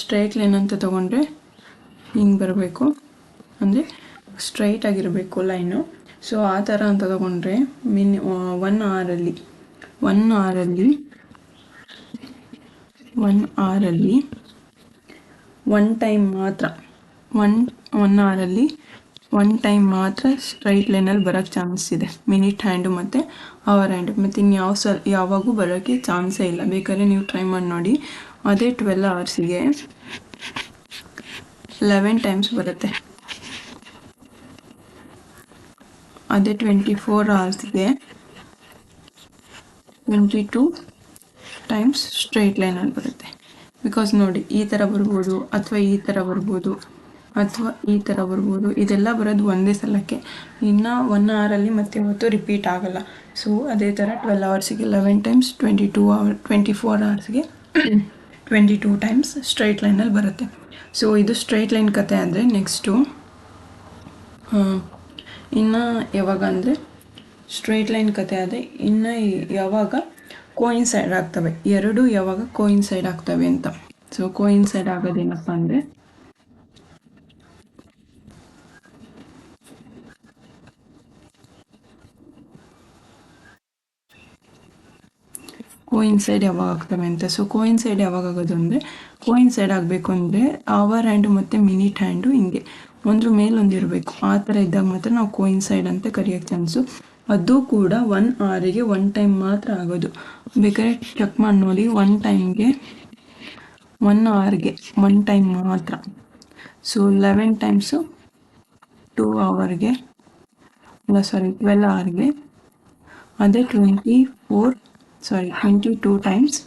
ಸ್ಟ್ರೈಟ್ ಲೈನ್ ಅಂತ ತಗೊಂಡ್ರೆ ಹಿಂಗೆ ಬರಬೇಕು, ಅಂದರೆ ಸ್ಟ್ರೈಟ್ ಆಗಿರಬೇಕು ಲೈನು. ಸೊ ಆ ಥರ ಅಂತ ತಗೊಂಡ್ರೆ 1 ಅವರಲ್ಲಿ ಒನ್ ಟೈಮ್ ಮಾತ್ರ ಸ್ಟ್ರೈಟ್ ಲೈನಲ್ಲಿ ಬರೋಕ್ಕೆ ಚಾನ್ಸ್ ಇದೆ. ಮಿನಿಟ್ ಹ್ಯಾಂಡು ಮತ್ತು ಅವರ್ ಹ್ಯಾಂಡು, ಮತ್ತು ಯಾವಾಗೂ ಬರೋಕ್ಕೆ ಚಾನ್ಸೇ ಇಲ್ಲ. ಬೇಕಾದ್ರೆ ನೀವು ಟ್ರೈ ಮಾಡಿ ನೋಡಿ. ಅದೇ 12 ಅವರ್ಸಿಗೆ 11 ಟೈಮ್ಸ್ ಬರುತ್ತೆ. ಅದೇ 24 ಅವರ್ಸ್ಗೆ 22 ಟೈಮ್ಸ್ ಸ್ಟ್ರೈಟ್ ಲೈನಲ್ಲಿ ಬರುತ್ತೆ. ಬಿಕಾಸ್ ನೋಡಿ, ಈ ಥರ ಬರ್ಬೋದು, ಅಥವಾ ಈ ಥರ ಬರ್ಬೋದು, ಅಥವಾ ಈ ಥರ ಬರ್ಬೋದು. ಇದೆಲ್ಲ ಬರೋದು ಒಂದೇ ಸಲಕ್ಕೆ. ಇನ್ನು 1 ಅವರಲ್ಲಿ ಮತ್ತೆ ಯಾವತ್ತೂ ರಿಪೀಟ್ ಆಗಲ್ಲ. ಸೊ ಅದೇ ಥರ 12 ಅವರ್ಸಿಗೆ 11 ಟೈಮ್ಸ್, 24 ಅವರ್ಸ್ಗೆ 22 ಟೈಮ್ಸ್ ಸ್ಟ್ರೈಟ್ ಲೈನಲ್ಲಿ ಬರುತ್ತೆ. ಸೊ ಇದು ಸ್ಟ್ರೈಟ್ ಲೈನ್ ಕತೆ. ಅಂದರೆ ನೆಕ್ಸ್ಟು ಇನ್ನು ಯಾವಾಗ ಅಂದರೆ ಸ್ಟ್ರೈಟ್ ಲೈನ್ ಕತೆ ಆದರೆ ಇನ್ನು ಯಾವಾಗ ಕೋಯಿನ್ಸೈಡ್ ಆಗ್ತವೆ, ಎರಡು ಯಾವಾಗ ಕೋಯಿನ್ಸೈಡ್ ಆಗ್ತವೆ ಅಂತ. ಸೊ ಕೋಯಿನ್ಸೈಡ್ ಆಗೋದೇನಪ್ಪ ಅಂದರೆ ಕೋಯಿನ್ಸೈಡ್ ಯಾವಾಗ ಆಗ್ತವೆ ಅಂತ. ಸೊ ಕೋಯಿನ್ಸೈಡ್ ಯಾವಾಗ ಆಗೋದು ಅಂದರೆ, ಕೋಯಿನ್ಸೈಡ್ ಆಗಬೇಕು ಅಂದರೆ ಅವರ್ ಹ್ಯಾಂಡು ಮತ್ತು ಮಿನಿಟ್ ಹ್ಯಾಂಡು ಹಿಂಗೆ ಒಂದ್ರ ಮೇಲೊಂದು ಇರಬೇಕು. ಆ ಥರ ಇದ್ದಾಗ ಮಾತ್ರ ನಾವು ಕೋಯಿನ್ಸೈಡ್ ಅಂತ ಕರೆಯೋಕ್ಕೆ ಚಾನ್ಸು. ಅದು ಕೂಡ 1 ಅವರಿಗೆ 1 ಟೈಮ್ ಮಾತ್ರ ಆಗೋದು. ಬೇಕಾದ್ರೆ ಚೆಕ್ ಮಾಡಿ ನೋಡಿ. 1 ಅವರ್ಗೆ 1 ಟೈಮ್ ಮಾತ್ರ. ಸೊ 11 ಟೈಮ್ಸು 12 ಅವರ್ಗೆ. ಅದೇ 22 ಟೈಮ್ಸ್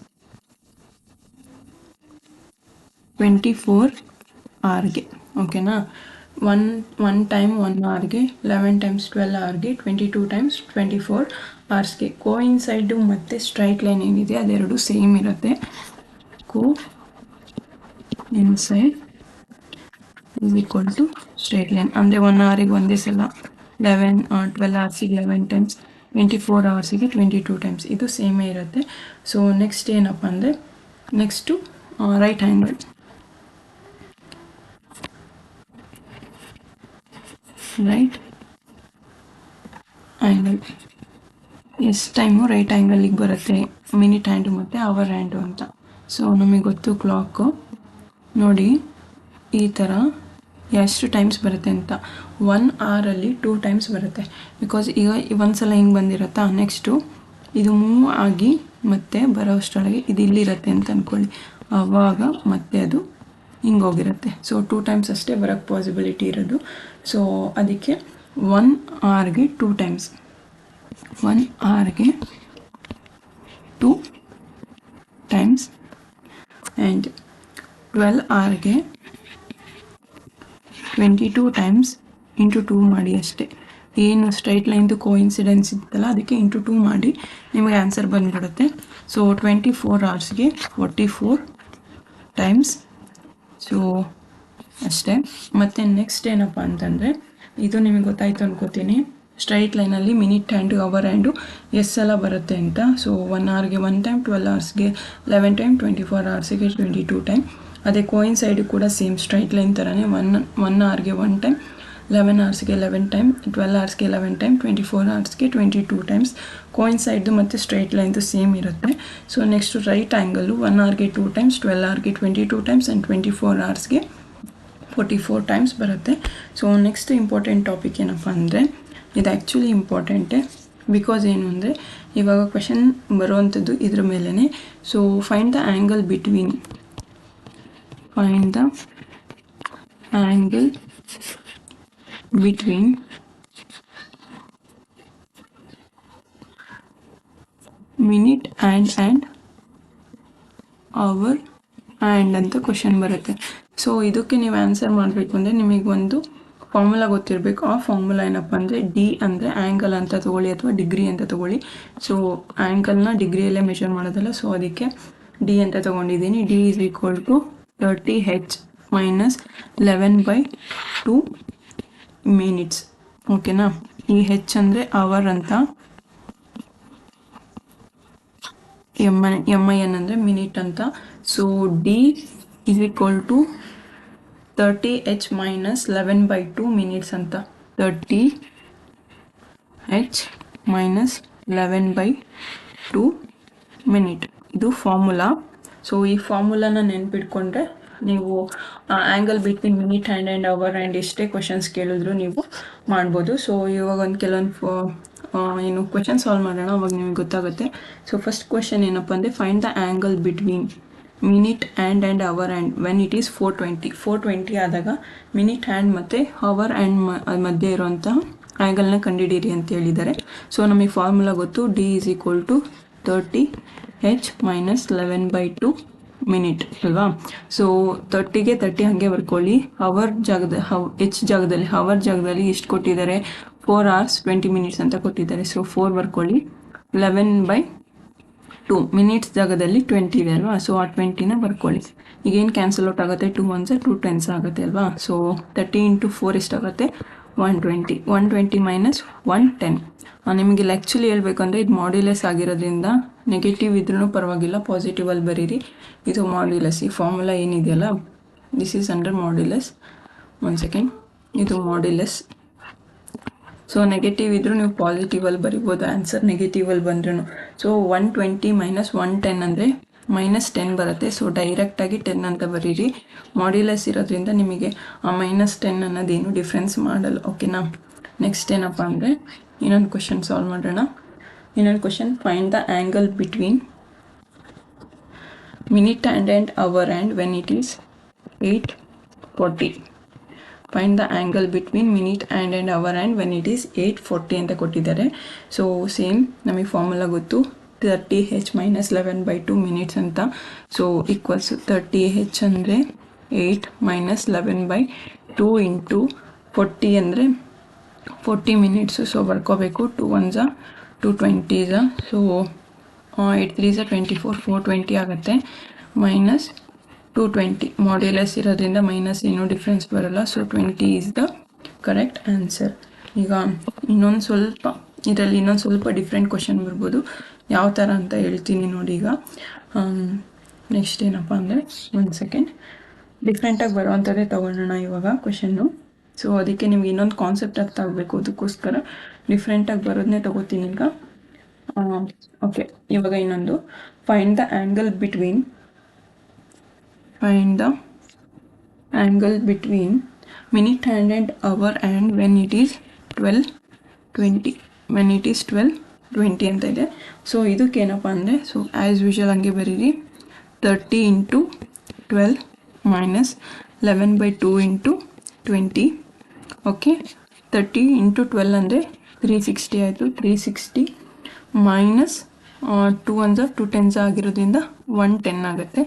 24 ಅವರ್ಗೆ. ಓಕೆನಾ? 1 ಟೈಮ್ 1 ಅವರ್ಗೆ, 11 ಟೈಮ್ಸ್ 12 ಅವರ್ಗೆ, 22 ಟೈಮ್ಸ್ 24 ಅವರ್ಸ್ಗೆ. ಕೋಯಿನ್ಸೈಡು ಮತ್ತು ಸ್ಟ್ರೈಟ್ ಲೈನ್ ಏನಿದೆ ಅದೆರಡು ಸೇಮ್ ಇರುತ್ತೆ. Coincide is equal to straight line. ಅಂದರೆ 1 ಅವರಿಗೆ ಒಂದೇ ಸಲ 12 ಅವರ್ಸಿಗೆ 11 ಟೈಮ್ಸ್, 24 ಅವರ್ಸಿಗೆ 22 ಟೈಮ್ಸ್. ಇದು ಸೇಮೇ ಇರುತ್ತೆ. ಸೊ ನೆಕ್ಸ್ಟ್ ಏನಪ್ಪ ಅಂದರೆ, ನೆಕ್ಸ್ಟು ರೈಟ್ ಆ್ಯಂಗಲ್. ಎಷ್ಟು ಟೈಮು ರೈಟ್ ಆ್ಯಂಗಲಿಗೆ ಬರುತ್ತೆ, ಮಿನಿಟ್ ಹ್ಯಾಂಡು ಮತ್ತು ಅವರ್ ಹ್ಯಾಂಡು ಅಂತ. ಸೊ ನಮಗೆ ಗೊತ್ತು ಕ್ಲಾಕು. ನೋಡಿ ಈ ಥರ ಎಷ್ಟು ಟೈಮ್ಸ್ ಬರುತ್ತೆ ಅಂತ. 1 ಅವರಲ್ಲಿ 2 ಟೈಮ್ಸ್ ಬರುತ್ತೆ. ಬಿಕಾಸ್ ಈಗ ಒಂದು ಸಲ ಹಿಂಗೆ ಬಂದಿರುತ್ತಾ, ನೆಕ್ಸ್ಟು ಇದು ಮೂವ್ ಆಗಿ ಮತ್ತೆ ಬರೋ ಅಷ್ಟರೊಳಗೆ ಇದು ಇಲ್ಲಿರುತ್ತೆ ಅಂತ ಅಂದ್ಕೊಳ್ಳಿ. ಆವಾಗ ಮತ್ತೆ ಅದು ಹಿಂಗೆ ಹೋಗಿರುತ್ತೆ. ಸೊ 2 ಟೈಮ್ಸ್ ಅಷ್ಟೇ ಬರೋಕ್ಕೆ ಪಾಸಿಬಿಲಿಟಿ ಇರೋದು. ಸೊ ಅದಕ್ಕೆ 1 ಅವರ್ಗೆ 2 ಟೈಮ್ಸ್, 1 ಅವರ್ಗೆ 2 ಟೈಮ್ಸ್, ಆ್ಯಂಡ್ 12 ಅವರ್ಗೆ 22 ಟೈಮ್ಸ್ ಇಂಟು 2 ಮಾಡಿ ಅಷ್ಟೇ. ಏನು ಸ್ಟ್ರೈಟ್ ಲೈನ್ದು ಕೋಇನ್ಸಿಡೆನ್ಸ್ ಇತ್ತಲ್ಲ ಅದಕ್ಕೆ ಇಂಟು 2 ಮಾಡಿ ನಿಮಗೆ ಆನ್ಸರ್ ಬಂದುಬಿಡುತ್ತೆ. So 24 ಅವರ್ಸ್ಗೆ 44 times. ಸೊ ಅಷ್ಟೇ. ಮತ್ತು ನೆಕ್ಸ್ಟ್ ಏನಪ್ಪ ಅಂತಂದರೆ, ಇದು ನಿಮಗೆ ಗೊತ್ತಾಯಿತು ಅನ್ಕೋತೀನಿ. ಸ್ಟ್ರೈಟ್ ಲೈನಲ್ಲಿ ಮಿನಿಟ್ ಹ್ಯಾಂಡು ಅವರ್ ಹ್ಯಾಂಡು ಎಷ್ಟು ಸಲ ಬರುತ್ತೆ ಅಂತ. ಸೊ 1 ಅವರ್ಗೆ 1 ಟೈಮ್, 12 ಅವರ್ಸ್ಗೆ 11 ಟೈಮ್, 24 ಅವರ್ಸಿಗೆ 22 ಟೈಮ್. ಅದೇ ಕೋಯಿನ್ಸೈಡು ಕೂಡ ಸೇಮ್ ಸ್ಟ್ರೈಟ್ ಲೈನ್ ಥರನೇ 1 ಅವರ್ಗೆ 1 ಟೈಮ್, 11 ಅವರ್ಸ್ಗೆ 11 ಟೈಮ್, 12 ಅವರ್ಸ್ಗೆ 11 ಟೈಮ್, 24 ಅವರ್ಸ್ಗೆ 22 ಟೈಮ್ಸ್. ಕೋಯಿನ್ಸೈಡ್ದು ಮತ್ತು ಸ್ಟ್ರೈಟ್ ಲೈನ್ದು ಸೇಮ್ ಇರುತ್ತೆ. ಸೊ ನೆಕ್ಸ್ಟು ರೈಟ್ ಆ್ಯಂಗಲ್ಲು 1 ಅವರ್ಗೆ 2 ಟೈಮ್ಸ್, 12 ಅವರ್ಗೆ 22 ಟೈಮ್ಸ್, ಆ್ಯಂಡ್ 24 ಅವರ್ಸ್ಗೆ 44 ಟೈಮ್ಸ್ ಬರುತ್ತೆ. ಸೊ ನೆಕ್ಸ್ಟ್ ಇಂಪಾರ್ಟೆಂಟ್ ಟಾಪಿಕ್ ಏನಪ್ಪ ಅಂದರೆ, ಇದು ಆ್ಯಕ್ಚುಲಿ ಇಂಪಾರ್ಟೆಂಟೇ. ಬಿಕಾಸ್ ಏನು ಅಂದರೆ, ಇವಾಗ ಕ್ವೆಶನ್ ಬರುವಂಥದ್ದು ಇದ್ರ ಮೇಲೇ. So find the angle between minute and hour and ಅಂತ ಕ್ವಶನ್ ಬರುತ್ತೆ. ಸೊ ಇದಕ್ಕೆ ನೀವು ಆನ್ಸರ್ ಮಾಡಬೇಕು ಅಂದರೆ ನಿಮಗೆ ಒಂದು ಫಾರ್ಮುಲಾ ಗೊತ್ತಿರಬೇಕು. ಆ ಫಾರ್ಮುಲಾ ಏನಪ್ಪ ಅಂದರೆ, ಡಿ ಅಂದರೆ ಆ್ಯಂಗಲ್ ಅಂತ ತೊಗೊಳ್ಳಿ ಅಥವಾ ಡಿಗ್ರಿ ಅಂತ ತೊಗೊಳ್ಳಿ. ಸೊ ಆ್ಯಂಗಲ್ನ ಡಿಗ್ರಿಯಲ್ಲೇ ಮೆಷರ್ ಮಾಡೋದಲ್ಲ. ಸೊ ಅದಕ್ಕೆ ಡಿ ಅಂತ ತೊಗೊಂಡಿದ್ದೀನಿ. D is equal to 30H minus 11/2 minutes. ಓಕೆನಾ. ಈ ಹೆಚ್ ಅಂದರೆ ಅವರ್ ಅಂತ, ಎಮ್ ಐ ಎನ್ ಅಂದರೆ ಮಿನಿಟ್ ಅಂತ. So D is equal to 30H minus 11/2 minutes ಅಂತ. 30H ಮೈನಸ್ 11/2 ಮಿನಿಟ್, ಇದು ಫಾರ್ಮುಲಾ. ಸೊ ಈ ಫಾರ್ಮುಲಾನ ನೆನ್ಪಿಟ್ಕೊಂಡ್ರೆ ನೀವು angle between minute and hour and ಎಷ್ಟೇ ಕ್ವಶನ್ಸ್ ಕೇಳಿದ್ರು ನೀವು ಮಾಡ್ಬೋದು. ಸೊ ಇವಾಗ ಒಂದು ಕೆಲವೊಂದು ಏನು ಕ್ವಶನ್ ಸಾಲ್ವ್ ಮಾಡೋಣ, ಅವಾಗ ನಿಮಗೆ ಗೊತ್ತಾಗುತ್ತೆ. ಸೊ ಫಸ್ಟ್ ಕ್ವಶನ್ ಏನಪ್ಪ ಅಂದರೆ, find the angle between minute and hour and when it is 420 ಆದಾಗ ಮಿನಿಟ್ ಹ್ಯಾಂಡ್ ಮತ್ತು ಅವರ್ ಆ್ಯಂಡ್ ಮಧ್ಯೆ ಇರುವಂತಹ ಆ್ಯಂಗಲ್ನ ಕಂಡುಹಿಡೀರಿ ಅಂತ ಹೇಳಿದ್ದಾರೆ. ಸೊ ನಮಗೆ ಫಾರ್ಮುಲಾ ಗೊತ್ತು, D is equal to 30H minus 11/2 minute ಅಲ್ವಾ. ಸೊ 30ಗೆ 30 ಹಾಗೆ ಬರ್ಕೊಳ್ಳಿ. ಅವರ್ ಜಾಗದಲ್ಲಿ ಅವರ್ ಜಾಗದಲ್ಲಿ ಎಷ್ಟು ಕೊಟ್ಟಿದ್ದಾರೆ, 4 hours 20 minutes ಅಂತ ಕೊಟ್ಟಿದ್ದಾರೆ. ಸೊ 4 ಬರ್ಕೊಳ್ಳಿ. 11/2 ಮಿನಿಟ್ಸ್ ಜಾಗದಲ್ಲಿ 20 ಇದೆ ಅಲ್ವಾ. ಸೊ ಆ 20ನ ಬರ್ಕೊಳ್ಳಿ. ಈಗೇನು ಕ್ಯಾನ್ಸಲ್ ಔಟ್ ಆಗುತ್ತೆ, 2 ones 2 10s ಆಗುತ್ತೆ ಅಲ್ವಾ. ಸೊ 30 × 4 ಎಷ್ಟಾಗುತ್ತೆ, 120. 120 ಮೈನಸ್ 110. ನಿಮಗೆ ಆ್ಯಕ್ಚುಲಿ ಹೇಳ್ಬೇಕಂದ್ರೆ ಇದು ಮಾಡ್ಯುಲಸ್ ಆಗಿರೋದ್ರಿಂದ ನೆಗೆಟಿವ್ ಇದ್ರೂ ಪರವಾಗಿಲ್ಲ, ಪಾಸಿಟಿವಲ್ಲಿ ಬರೀರಿ. ಇದು ಮಾಡ್ಯುಲಸ್. ಈ ಫಾರ್ಮುಲಾ ಏನಿದೆಯಲ್ಲ, this is under modulus. 1 second, ಇದು ಮಾಡ್ಯುಲಸ್. ಸೊ ನೆಗೆಟಿವ್ ಇದ್ರೂ ನೀವು ಪಾಸಿಟಿವಲ್ಲಿ ಬರಿಬೋದು, ಆನ್ಸರ್ ನೆಗೆಟಿವಲ್ಲಿ ಬಂದ್ರೂ. ಸೊ 120 ಮೈನಸ್ 110 ಅಂದರೆ -10 ಬರುತ್ತೆ. ಸೊ ಡೈರೆಕ್ಟಾಗಿ 10 ಅಂತ ಬರೀರಿ. ಮಾಡ್ಯುಲಸ್ ಇರೋದ್ರಿಂದ ನಿಮಗೆ ಆ -10 ಅನ್ನೋದೇನು ಡಿಫ್ರೆನ್ಸ್ ಮಾಡಲ್ಲ. ಓಕೆನಾ. ನೆಕ್ಸ್ಟ್ ಏನಪ್ಪ ಅಂದರೆ, ಇನ್ನೊಂದು ಕ್ವಶನ್ ಸಾಲ್ವ್ ಮಾಡೋಣ. ಇನ್ನೊಂದು question, find the angle between minute and hour and when it is 8:40. Find the angle between minute and hour and when it is 8:40 ಅಂತ ಕೊಟ್ಟಿದ್ದಾರೆ. ಸೊ ಸೇಮ್ ನಮಗೆ ಫಾರ್ಮುಲಾ ಗೊತ್ತು, 30H ಮೈನಸ್ 11/2 ಮಿನಿಟ್ಸ್ ಅಂತ. So equals 30H ಅಂದರೆ 8 minus 11/2 into 40 ಅಂದರೆ 40 minutes. So ಬರ್ಕೋಬೇಕು. 2 ones 2 20s. So 8 3s 24, 420 ಆಗುತ್ತೆ. Minus 220 modulus ಇರೋದ್ರಿಂದ ಮೈನಸ್ ಏನೂ ಡಿಫ್ರೆನ್ಸ್ ಬರೋಲ್ಲ. So 20 is the correct answer. ಈಗ ಇನ್ನೊಂದು ಸ್ವಲ್ಪ ಡಿಫ್ರೆಂಟ್ ಕ್ವಶನ್ ಬರ್ಬೋದು. ಯಾವ ಥರ ಅಂತ ಹೇಳ್ತೀನಿ ನೋಡಿ. ಈಗ ನೆಕ್ಸ್ಟ್ ಏನಪ್ಪ ಅಂದರೆ, 1 second, ಡಿಫ್ರೆಂಟಾಗಿ ಬರೋವಂಥದ್ದೇ ತೊಗೊಳ್ಳೋಣ ಇವಾಗ ಕ್ವಶನ್ನು. ಸೊ ಅದಕ್ಕೆ ನಿಮ್ಗೆ ಇನ್ನೊಂದು ಕಾನ್ಸೆಪ್ಟ್ ಅರ್ಥ ಆಗಬೇಕು, ಅದಕ್ಕೋಸ್ಕರ ಡಿಫ್ರೆಂಟಾಗಿ ಬರೋದನ್ನೇ ತೊಗೋತೀನಿ ಈಗ. ಓಕೆ, ಇವಾಗ ಇನ್ನೊಂದು, find the angle between minute and hour and when it is 12:20 ಅಂತ ಇದೆ. ಸೊ ಇದಕ್ಕೇನಪ್ಪ ಅಂದರೆ, ಸೊ ಆ್ಯಸ್ ಯೂಶುವಲ್ ಹಂಗೆ ಬರೀರಿ. 30 × 12 ಮೈನಸ್ 11/2 ಇಂಟು 20. ಓಕೆ, 30 × 12 ಅಂದರೆ 360 ಆಯಿತು. 360 ಮೈನಸ್ 2 ones 2 10s ಆಗಿರೋದ್ರಿಂದ 110 ಆಗುತ್ತೆ.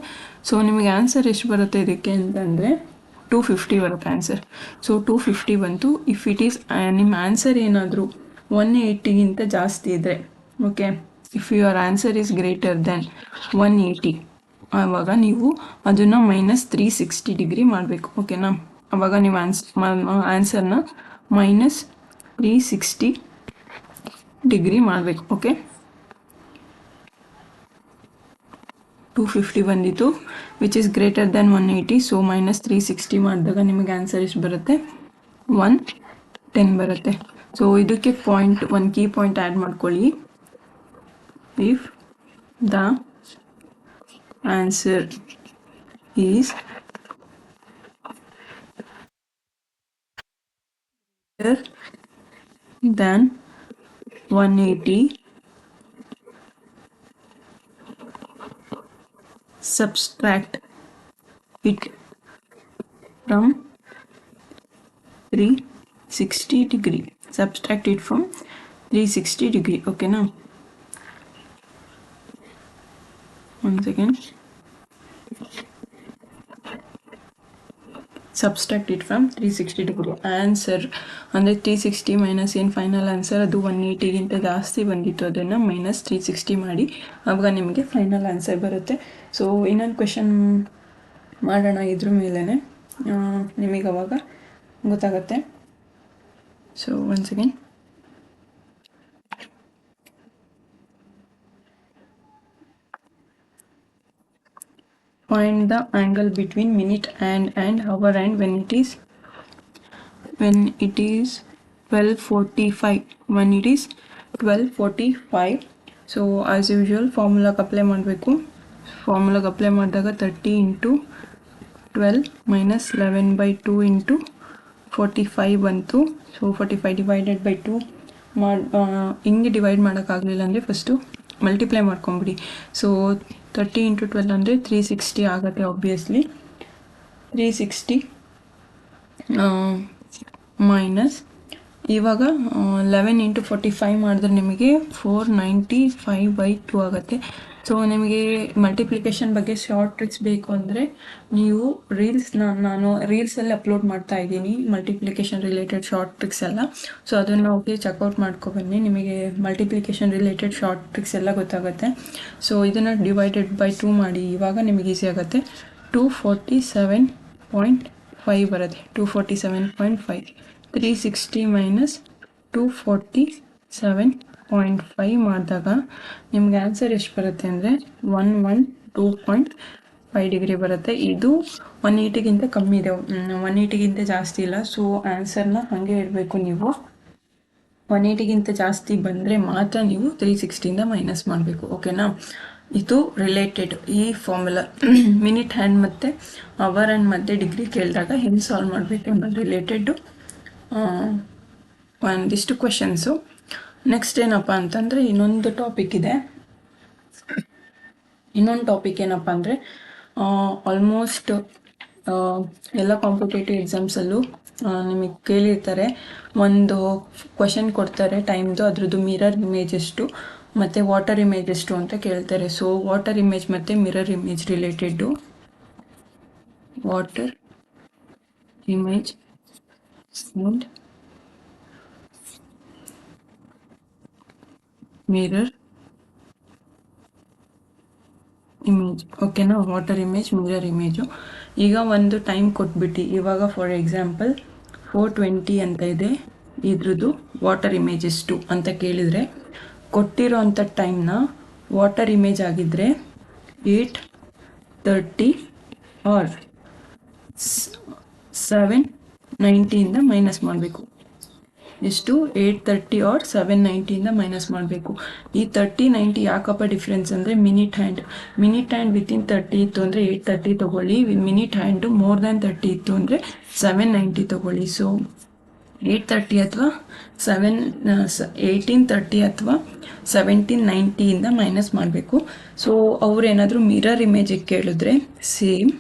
ಸೊ ನಿಮಗೆ ಆನ್ಸರ್ ಎಷ್ಟು ಬರುತ್ತೆ ಇದಕ್ಕೆ ಅಂತಂದರೆ 250 ಬರುತ್ತೆ ಆನ್ಸರ್. ಸೊ 250 ಬಂತು. ಇಫ್ ಇಟ್ ಈಸ್ ನಿಮ್ಮ ಆನ್ಸರ್ ಏನಾದರೂ 180ಗಿಂತ ಜಾಸ್ತಿ ಇದ್ದರೆ, okay, if your answer is greater than 180, ಆವಾಗ ನೀವು ಅದನ್ನು -360 ಡಿಗ್ರಿ ಮಾಡಬೇಕು. ಓಕೆನಾ. ಆವಾಗ ನೀವು ಆನ್ಸರ್ನ -360 ಡಿಗ್ರಿ ಮಾಡಬೇಕು. ಓಕೆ, 250 ಬಂದಿತ್ತು, which is greater than 180. So -360 ಮಾಡಿದಾಗ ನಿಮಗೆ ಆನ್ಸರ್ ಎಷ್ಟು ಬರುತ್ತೆ, 110 ಬರುತ್ತೆ. ಸೊ ಇದಕ್ಕೆ ಒಂದು ಕೀ ಪಾಯಿಂಟ್ ಆ್ಯಡ್ ಮಾಡ್ಕೊಳ್ಳಿ. If the answer is greater than 180, subtract it from 360 degree. Subtract it from 360 degree. Okay, now 1 second. Subtract it from 360 degree. Answer ಅಂದರೆ 360 minus ಏನು ಫೈನಲ್ ಆನ್ಸರ್ ಅದು 180ಗಿಂತ ಜಾಸ್ತಿ ಬಂದಿತ್ತು, ಅದನ್ನು -360 ಮಾಡಿ ಆವಾಗ ನಿಮಗೆ ಫೈನಲ್ ಆನ್ಸರ್ ಬರುತ್ತೆ. ಸೊ ಇನ್ನೊಂದು ಕ್ವೆಶನ್ ಮಾಡೋಣ ಇದ್ರ ಮೇಲೇ, ನಿಮಗೆ ಅವಾಗ ಗೊತ್ತಾಗತ್ತೆ. So once again, find the angle between minute and hour and when it is 12:45, when it is 12:45. So as usual ಫಾರ್ಮುಲಾಗೆ ಅಪ್ಲೈ ಮಾಡಬೇಕು. ಫಾರ್ಮುಲಾಗೆ ಅಪ್ಲೈ ಮಾಡಿದಾಗ 30 × 12 - 11/2 × 45 ಬಂತು. ಸೊ 45 / 2 ಹಿಂಗೆ ಡಿವೈಡ್ ಮಾಡೋಕ್ಕಾಗಲಿಲ್ಲ ಅಂದರೆ ಫಸ್ಟು ಮಲ್ಟಿಪ್ಲೈ ಮಾಡ್ಕೊಂಬಿಡಿ. ಸೊ 30 × 12 ಅಂದರೆ 360 ಆಗುತ್ತೆ. ಆಬ್ವಿಯಸ್ಲಿ 360 ಮೈನಸ್ ಇವಾಗ 11 × 45 ಮಾಡಿದ್ರೆ ನಿಮಗೆ 495/2 ಆಗುತ್ತೆ. ಸೊ ನಿಮಗೆ ಮಲ್ಟಿಪ್ಲಿಕೇಶನ್ ಬಗ್ಗೆ ಶಾರ್ಟ್ ಟ್ರಿಕ್ಸ್ ಬೇಕು ಅಂದರೆ ನೀವು ನಾನು ರೀಲ್ಸಲ್ಲಿ ಅಪ್ಲೋಡ್ ಮಾಡ್ತಾ ಇದ್ದೀನಿ, ಮಲ್ಟಿಪ್ಲಿಕೇಶನ್ ರಿಲೇಟೆಡ್ ಶಾರ್ಟ್ ಟ್ರಿಕ್ಸ್ ಎಲ್ಲ. ಸೊ ಅದನ್ನು ಹೋಗಿ ಚೆಕ್ಔಟ್ ಮಾಡ್ಕೊಬನ್ನಿ, ನಿಮಗೆ ಮಲ್ಟಿಪ್ಲಿಕೇಶನ್ ರಿಲೇಟೆಡ್ ಶಾರ್ಟ್ ಟ್ರಿಕ್ಸ್ ಎಲ್ಲ ಗೊತ್ತಾಗುತ್ತೆ. ಸೊ ಇದನ್ನು ಡಿವೈಡೆಡ್ ಬೈ 2 ಮಾಡಿ, ಇವಾಗ ನಿಮಗೆ ಈಸಿ ಆಗುತ್ತೆ. 247.5 ಬರುತ್ತೆ. 247.5 360 - 247.5 ಮಾಡಿದಾಗ ನಿಮ್ಗೆ ಆನ್ಸರ್ ಎಷ್ಟು ಬರುತ್ತೆ ಅಂದರೆ 112.5 ಡಿಗ್ರಿ ಬರುತ್ತೆ. ಇದು 180ಗಿಂತ ಕಮ್ಮಿ ಇದೆ, 180ಗಿಂತ ಜಾಸ್ತಿ ಇಲ್ಲ. ಸೊ ಆನ್ಸರ್ನ ಹಾಗೆ ಇಡಬೇಕು ನೀವು. 180ಗಿಂತ ಜಾಸ್ತಿ ಬಂದರೆ ಮಾತ್ರ ನೀವು 360ಇಂದ ಮೈನಸ್ ಮಾಡಬೇಕು. ಓಕೆನಾ? ಇದು ರಿಲೇಟೆಡ್ ಈ ಫಾರ್ಮುಲಾ ಮಿನಿಟ್ ಹ್ಯಾಂಡ್ ಮತ್ತು ಅವರ್ ಆ್ಯಂಡ್ ಮತ್ತು ಡಿಗ್ರಿ ಕೇಳಿದಾಗ ಹೆಂಗೆ ಸಾಲ್ವ್ ಮಾಡಬೇಕು ಅನ್ನೋದು ರಿಲೇಟೆಡ್ಡು ಒಂದಿಷ್ಟು ಕ್ವೆಶನ್ಸು. ನೆಕ್ಸ್ಟ್ ಏನಪ್ಪ ಅಂತಂದರೆ ಇನ್ನೊಂದು ಟಾಪಿಕ್ ಇದೆ. ಇನ್ನೊಂದು ಟಾಪಿಕ್ ಏನಪ್ಪ ಅಂದರೆ ಆಲ್ಮೋಸ್ಟ್ ಎಲ್ಲ ಕಾಂಪಿಟೇಟಿವ್ ಎಕ್ಸಾಮ್ಸಲ್ಲೂ ನಿಮಗೆ ಕೇಳಿರ್ತಾರೆ, ಒಂದು ಕ್ವೆಶನ್ ಕೊಡ್ತಾರೆ ಟೈಮ್ದು, ಅದ್ರದ್ದು ಮಿರರ್ ಇಮೇಜ್ ಎಷ್ಟು ಮತ್ತು ವಾಟರ್ ಇಮೇಜ್ ಎಷ್ಟು ಅಂತ ಕೇಳ್ತಾರೆ. ಸೊ ವಾಟರ್ ಇಮೇಜ್ ಮತ್ತು mirror image related, water image and mirror image. ಓಕೆನಾ? Water image, mirror image. ಈಗ ಒಂದು ಟೈಮ್ ಕೊಟ್ಬಿಟ್ಟು, ಇವಾಗ ಫಾರ್ ಎಕ್ಸಾಂಪಲ್ 4:20 ಅಂತ ಇದೆ, ಇದ್ರದ್ದು ವಾಟರ್ ಇಮೇಜ್ ಎಷ್ಟು ಅಂತ ಕೇಳಿದರೆ ಕೊಟ್ಟಿರೋ ಅಂಥ ಟೈಮ್ನ ವಾಟರ್ ಇಮೇಜ್ ಆಗಿದ್ದರೆ 8:30 ಆರ್ 7:90ಇಂದ ಮೈನಸ್ ಮಾಡಬೇಕು. ಎಷ್ಟು? 8:30 ಆರ್ 7:90ಇಂದ ಮೈನಸ್ ಮಾಡಬೇಕು. ಈ 30-90 ಯಾಕಪ್ಪ ಡಿಫ್ರೆನ್ಸ್ ಅಂದರೆ ಮಿನಿಟ್ ಹ್ಯಾಂಡ್ ವಿತಿನ್ 30 ಇತ್ತು ಅಂದರೆ 8:30 ತೊಗೊಳ್ಳಿ, ಮಿನಿಟ್ ಹ್ಯಾಂಡು ಮೋರ್ ದ್ಯಾನ್ 30 ಇತ್ತು ಅಂದರೆ 7:90 ತೊಗೊಳ್ಳಿ. ಸೊ 8:30 ಅಥವಾ 18:30 ಅಥವಾ 17:90ಇಂದ ಮೈನಸ್ ಮಾಡಬೇಕು. ಸೊ ಅವ್ರೇನಾದರೂ ಮಿರರ್ ಇಮೇಜಿಗೆ ಕೇಳಿದ್ರೆ ಸೇಮ್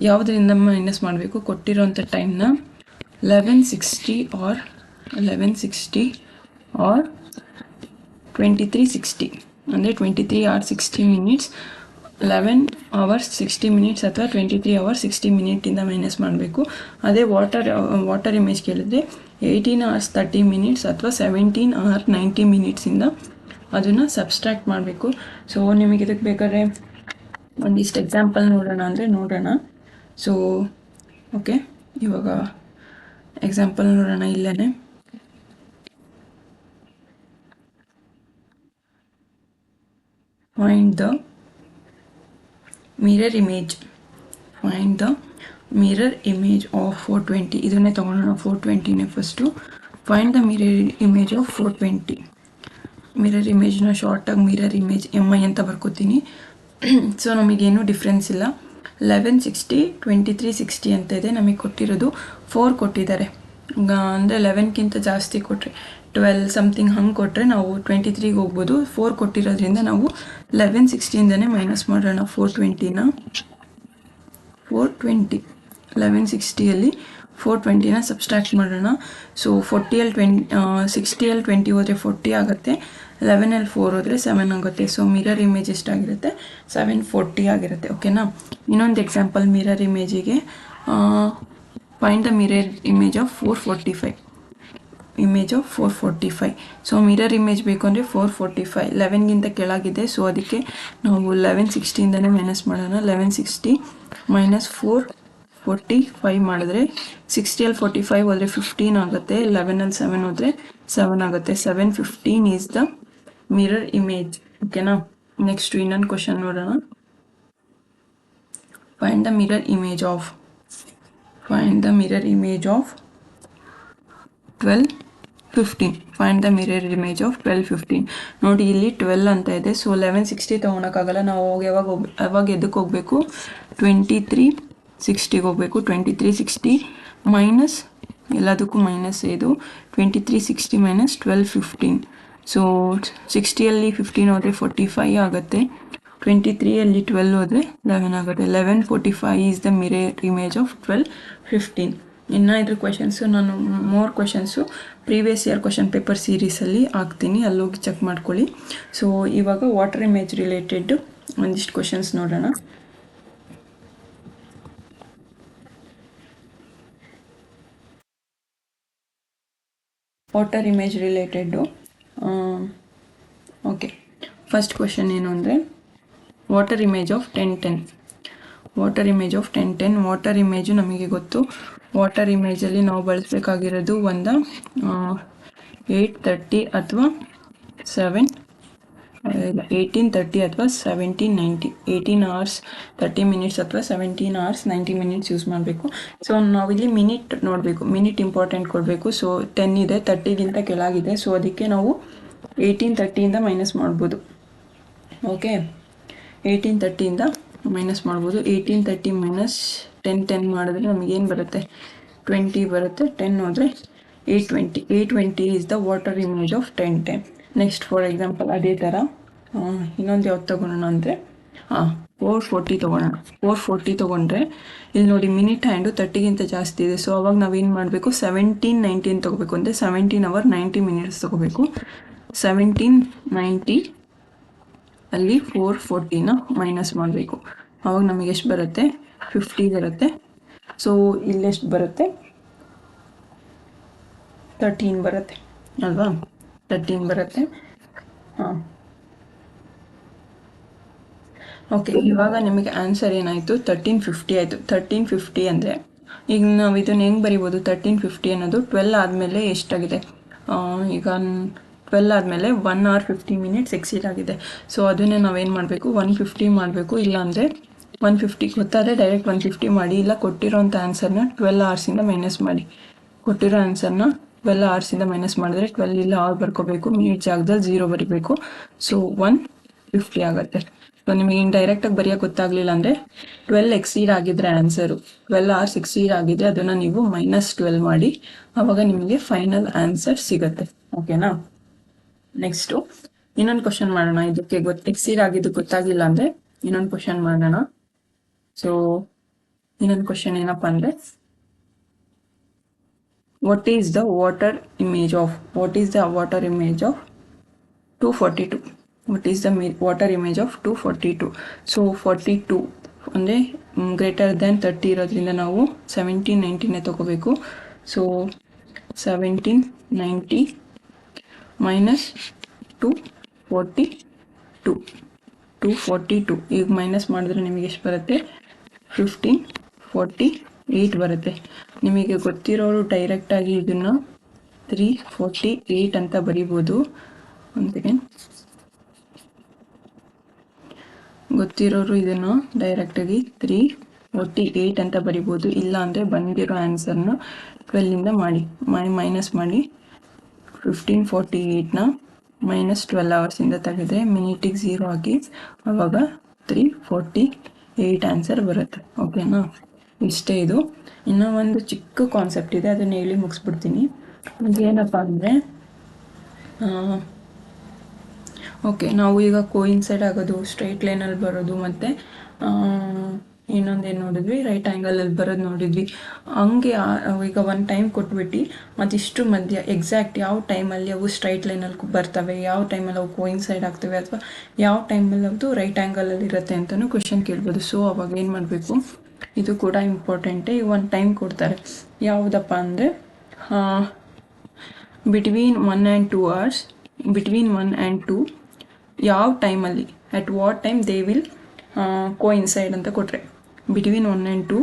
ಯಾವುದರಿಂದ ಮೈನಸ್ ಮಾಡಬೇಕು? ಕೊಟ್ಟಿರೋಂಥ ಟೈಮ್ನ 11:60 ಆರ್ 23:60 ಅಂದರೆ 23 hours 60 minutes, 11 hours 60 minutes ಅಥವಾ 23 hours 60 minutes ಮೈನಸ್ ಮಾಡಬೇಕು. ಅದೇ ವಾಟರ್ ಇಮೇಜ್ ಕೇಳಿದ್ರೆ 18 hours 30 minutes ಅಥವಾ 17 hours 90 minutes ಅದನ್ನು ಸಬ್ಸ್ಟ್ರಾಕ್ಟ್ ಮಾಡಬೇಕು. ಸೊ ನಿಮಗೆ ಇದಕ್ಕೆ ಬೇಕಾದ್ರೆ ಒಂದಿಷ್ಟು ಎಕ್ಸಾಂಪಲ್ ನೋಡೋಣ. ಸೊ ಓಕೆ, ಇವಾಗ ಎಕ್ಸಾಂಪಲ್ ನೋಡೋಣ. ಇಲ್ಲೇ find the mirror image of 420. ಇದನ್ನೇ ತಗೊಳ್ಳೋಣ, 420ನೇ first. Find the mirror image of 420. Mirror ಇಮೇಜ್ನ ಶಾರ್ಟಾಗಿ ಮಿರರ್ ಇಮೇಜ್ MI ಅಂತ ಬರ್ಕೋತೀನಿ. ಸೊ ನಮಗೇನು ಡಿಫ್ರೆನ್ಸ್ ಇಲ್ಲ. 11:60 23:60 ಅಂತ ಇದೆ. ನಮಗೆ ಕೊಟ್ಟಿರೋದು 4 ಕೊಟ್ಟಿದ್ದಾರೆ. ಅಂದರೆ 11ಕ್ಕಿಂತ ಜಾಸ್ತಿ ಕೊಟ್ಟರೆ 12 ಸಮಥಿಂಗ್ ಹಂಗೆ ಕೊಟ್ಟರೆ ನಾವು 23ಗೆ ಹೋಗ್ಬೋದು. 4 ಕೊಟ್ಟಿರೋದ್ರಿಂದ ನಾವು 11:60ಇಂದನೇ ಮೈನಸ್ ಮಾಡೋಣ 420ನ. 11:60ಯಲ್ಲಿ 420ನ ಸಬ್ಸ್ಟ್ರಾಕ್ಟ್ ಮಾಡೋಣ. ಸೊ 60ಅಲ್ಲಿ 20 ಹೋದರೆ 40 ಆಗುತ್ತೆ, 11ಅಲ್ಲಿ 4 ಹೋದರೆ 7 ಆಗುತ್ತೆ. So mirror image ಎಷ್ಟಾಗಿರುತ್ತೆ? 740 ಆಗಿರುತ್ತೆ. ಓಕೆನಾ? ಇನ್ನೊಂದು ಎಕ್ಸಾಂಪಲ್ ಮಿರರ್ ಇಮೇಜಿಗೆ, find the mirror image of 445. Image of 445. So mirror image ಬೇಕು ಅಂದರೆ 445 11ಗಿಂತ ಕೆಳಗಿದೆ. ಸೊ ಅದಕ್ಕೆ ನಾವು 1160ಇಂದನೇ ಮೈನಸ್ ಮಾಡೋಣ. 1160 ಮೈನಸ್ 445 ಮಾಡಿದ್ರೆ 60ಅಲ್ಲಿ 45 ಹೋದರೆ 15 ಆಗುತ್ತೆ. 11ಅಲ್ಲಿ 7 ಹೋದರೆ 7 ಆಗುತ್ತೆ. 715 ಈಸ್ ದ ಮಿರರ್ ಇಮೇಜ್. ಓಕೆನಾ. ನೆಕ್ಸ್ಟ್ ಇನ್ನೊಂದು ಕ್ವಶನ್ ನೋಡೋಣ. Find the mirror image of 12, 15. Find the mirror image of 12, 15. ನೋಡಿ ಇಲ್ಲಿ 12 ಅಂತ ಇದೆ. ಸೊ 1160 ತೊಗೊಳಕ್ಕಾಗಲ್ಲ. ನಾವು ಯಾವಾಗ ಎದಕ್ಕೆ ಹೋಗಬೇಕು, 2360 ಹೋಗಬೇಕು. 2360 ಮೈನಸ್ ಎಲ್ಲದಕ್ಕೂ ಮೈನಸ್ ಇದು 2360 ಮೈನಸ್ 1215. ಸೊ 60ಅಲ್ಲಿ 15 ಹೋದರೆ 45 ಆಗುತ್ತೆ. 23ಅಲ್ಲಿ 12 ಹೋದರೆ 11 ಆಗುತ್ತೆ. 1145 is the mirror image of 12, 15. ಇನ್ನು ಇದ್ರ ಕ್ವೆಶನ್ಸು ನಾನು more questions previous year question paper ಸೀರೀಸಲ್ಲಿ ಹಾಕ್ತೀನಿ, ಅಲ್ಲೋಗಿ ಚೆಕ್ ಮಾಡ್ಕೊಳ್ಳಿ. ಸೊ ಇವಾಗ ವಾಟರ್ ಇಮೇಜ್ ರಿಲೇಟೆಡ್ ಒಂದಿಷ್ಟು ಕ್ವೆಶನ್ಸ್ ನೋಡೋಣ. Water image related. Okay, first question ಏನು ಅಂದರೆ water image of 1010. Water image of 1010. Water image ನಮಗೆ ಗೊತ್ತು. ವಾಟರ್ ಇಮೇಜಲ್ಲಿ ನಾವು ಬಳಸಬೇಕಾಗಿರೋದು ಒಂದು 830 ಅಥವಾ 1830 ಅಥವಾ 1790. 18 hours 30 minutes ಅಥವಾ 17 hours 90 minutes ಯೂಸ್ ಮಾಡಬೇಕು. ಸೊ ನಾವಿಲ್ಲಿ ಮಿನಿಟ್ ನೋಡಬೇಕು, ಮಿನಿಟ್ ಇಂಪಾರ್ಟೆಂಟ್ ಕೊಡಬೇಕು. ಸೊ 10 ಇದೆ, 30ಗಿಂತ ಕೆಳಗಿದೆ. ಸೊ ಅದಕ್ಕೆ ನಾವು 1830ಇಂದ ಮೈನಸ್ ಮಾಡ್ಬೋದು. ಓಕೆ, 1830ಇಂದ ಮೈನಸ್ ಮಾಡ್ಬೋದು. 1830 ಮೈನಸ್ 10 ಮಾಡಿದ್ರೆ ನಮಗೇನು ಬರುತ್ತೆ, 20 ಬರುತ್ತೆ. 10 ಹೋದರೆ 820. 820 is the water image of 1010. Next for example ಅದೇ ಥರ ಇನ್ನೊಂದು ಯಾವ್ದು ತೊಗೊಳೋಣ ಅಂದರೆ 440 ತೊಗೊಳೋಣ. 440 ತೊಗೊಂಡ್ರೆ ಇಲ್ಲಿ ನೋಡಿ ಮಿನಿಟ್ ಹ್ಯಾಂಡು 30ಗಿಂತ ಜಾಸ್ತಿ ಇದೆ. ಸೊ ಅವಾಗ ನಾವೇನು ಮಾಡಬೇಕು, 1790 ತೊಗೋಬೇಕು. ಅಂದರೆ 17 hour 90 minutes ತೊಗೋಬೇಕು. 1790 ಅಲ್ಲಿ 440ನ ಮೈನಸ್ ಮಾಡಬೇಕು. ಆವಾಗ ನಮಗೆ ಎಷ್ಟು ಬರುತ್ತೆ, 50 ಬರುತ್ತೆ. ಸೊ ಇಲ್ಲೆಷ್ಟು ಬರುತ್ತೆ, 13 ಬರುತ್ತೆ ಅಲ್ವಾ, 13 ಬರುತ್ತೆ. ಹಾಂ, ಓಕೆ. ಇವಾಗ ನಿಮಗೆ ಆನ್ಸರ್ ಏನಾಯಿತು, 1350 ಆಯಿತು. 1350 ಅಂದರೆ ಈಗ ನಾವು ಇದನ್ನು ಹೆಂಗೆ ಬರಿಬೋದು, 1350 ಅನ್ನೋದು 12 ಆದಮೇಲೆ ಎಷ್ಟಾಗಿದೆ, ಈಗ 12 ಆದಮೇಲೆ 1 hour 50 minutes ಎಕ್ಸೀಡ್ ಆಗಿದೆ. ಸೊ ಅದನ್ನೇ ನಾವೇನು ಮಾಡಬೇಕು, 150 ಮಾಡಬೇಕು. ಇಲ್ಲಾಂದರೆ 150 ಗೊತ್ತಾದರೆ ಡೈರೆಕ್ಟ್ 150 ಮಾಡಿ. ಇಲ್ಲ ಕೊಟ್ಟಿರೋಂಥ ಆನ್ಸರ್ನ 12 hours ಮೈನಸ್ ಮಾಡಿ. ಕೊಟ್ಟಿರೋ ಆನ್ಸರ್ನ 12 hours ಮೈನಸ್ ಮಾಡಿದ್ರೆ 12 ಇಲ್ಲ ಅವರ್ ಬರ್ಕೋಬೇಕು, ಮಿನಿಟ್ ಜಾಗದಲ್ಲಿ 0 ಬರೀಬೇಕು. ಸೊ 150 ಆಗುತ್ತೆ. ಸೊ ನಿಮಗೆ ಡೈರೆಕ್ಟಾಗಿ ಬರೆಯೋಕೆ ಗೊತ್ತಾಗಲಿಲ್ಲ ಅಂದರೆ 12 ಎಕ್ಸೀಡ್ ಆಗಿದ್ರೆ ಆನ್ಸರು 12 hours ಎಕ್ಸೀಡ್ ಆಗಿದ್ರೆ ಅದನ್ನು ನೀವು -12 ಮಾಡಿ, ಆವಾಗ ನಿಮಗೆ ಫೈನಲ್ ಆನ್ಸರ್ ಸಿಗುತ್ತೆ. ಓಕೆನಾ. ನೆಕ್ಸ್ಟು ಇನ್ನೊಂದು ಕ್ವಶನ್ ಮಾಡೋಣ. ಇದಕ್ಕೆ ಎಕ್ಸೀಡ್ ಆಗಿದ್ದು ಗೊತ್ತಾಗಿಲ್ಲ ಅಂದರೆ ಇನ್ನೊಂದು ಕ್ವಶನ್ ಮಾಡೋಣ. ಸೊ ಇನ್ನೊಂದು ಕ್ವಶನ್ ಏನಪ್ಪ ಅಂದರೆ what is the water image of 242? What is the water image of 242? So 42 ಅಂದರೆ ಗ್ರೇಟರ್ ದ್ಯಾನ್ 30 ಇರೋದ್ರಿಂದ ನಾವು 1790ನೇ ತೊಗೋಬೇಕು. ಸೊ 1790 ಮೈನಸ್ 242 ಈಗ ಮೈನಸ್ ಮಾಡಿದ್ರೆ ನಿಮಗೆ ಎಷ್ಟು ಬರುತ್ತೆ, 1548 ಬರುತ್ತೆ. ನಿಮಗೆ ಗೊತ್ತಿರೋರು ಡೈರೆಕ್ಟಾಗಿ ಇದನ್ನು 348 ಅಂತ ಬರಿಬೋದು. ಒಂದು ಸೆಕೆಂಡ್, ಗೊತ್ತಿರೋರು ಇದನ್ನು ಡೈರೆಕ್ಟಾಗಿ 348 ಅಂತ ಬರಿಬೋದು. ಇಲ್ಲ ಅಂದರೆ ಬಂದಿರೋ ಆನ್ಸರ್ನ 12ಇಂದ ಮಾಡಿ ಮೈನಸ್ ಮಾಡಿ 1548ನ -12 hours ತೆಗೆದ್ರೆ ಮಿನಿಟಿಗೆ 0 ಹಾಕಿ, ಆವಾಗ 348 ಆನ್ಸರ್ ಬರುತ್ತೆ. ಓಕೆನಾ. ಇಷ್ಟೇ ಇದು. ಇನ್ನೂ ಒಂದು ಚಿಕ್ಕ ಕಾನ್ಸೆಪ್ಟ್ ಇದೆ, ಅದನ್ನು ಹೇಳಿ ಮುಗಿಸ್ಬಿಡ್ತೀನಿ. ಏನಪ್ಪ ಅಂದರೆ ಓಕೆ, ನಾವು ಈಗ ಕೋಇನ್ಸೈಡ್ ಆಗೋದು, ಸ್ಟ್ರೈಟ್ ಲೈನಲ್ಲಿ ಬರೋದು, ಮತ್ತು ಇನ್ನೊಂದೇನು ನೋಡಿದ್ವಿ, ರೈಟ್ ಆ್ಯಂಗಲಲ್ಲಿ ಬರೋದು ನೋಡಿದ್ವಿ. ಹಂಗೆ ಈಗ ಒಂದು ಟೈಮ್ ಕೊಟ್ಬಿಟ್ಟು ಮತ್ತಿಷ್ಟು ಮಧ್ಯ ಎಕ್ಸಾಕ್ಟ್ ಯಾವ ಟೈಮಲ್ಲಿ ಅವು ಸ್ಟ್ರೈಟ್ ಲೈನಲ್ಲಿ ಬರ್ತವೆ, ಯಾವ ಟೈಮಲ್ಲಿ ಅವು ಕೋಇನ್ಸೈಡ್ ಆಗ್ತವೆ, ಅಥವಾ ಯಾವ ಟೈಮಲ್ಲಿ ಅದು ರೈಟ್ ಆ್ಯಂಗಲಲ್ಲಿ ಇರುತ್ತೆ ಅಂತಲೂ ಕ್ವೆಶನ್ ಕೇಳ್ಬೋದು. ಸೊ ಅವಾಗ ಏನು ಮಾಡಬೇಕು, ಇದು ಕೂಡ ಇಂಪಾರ್ಟೆಂಟೇ. ಈ ಒಂದು ಟೈಮ್ ಕೊಡ್ತಾರೆ, ಯಾವುದಪ್ಪ ಅಂದರೆ between 1 and 2 hours, between 1 and 2 ಯಾವ ಟೈಮಲ್ಲಿ, at what time they will coincide ಅಂತ ಕೊಟ್ಟರೆ, between 1 and 2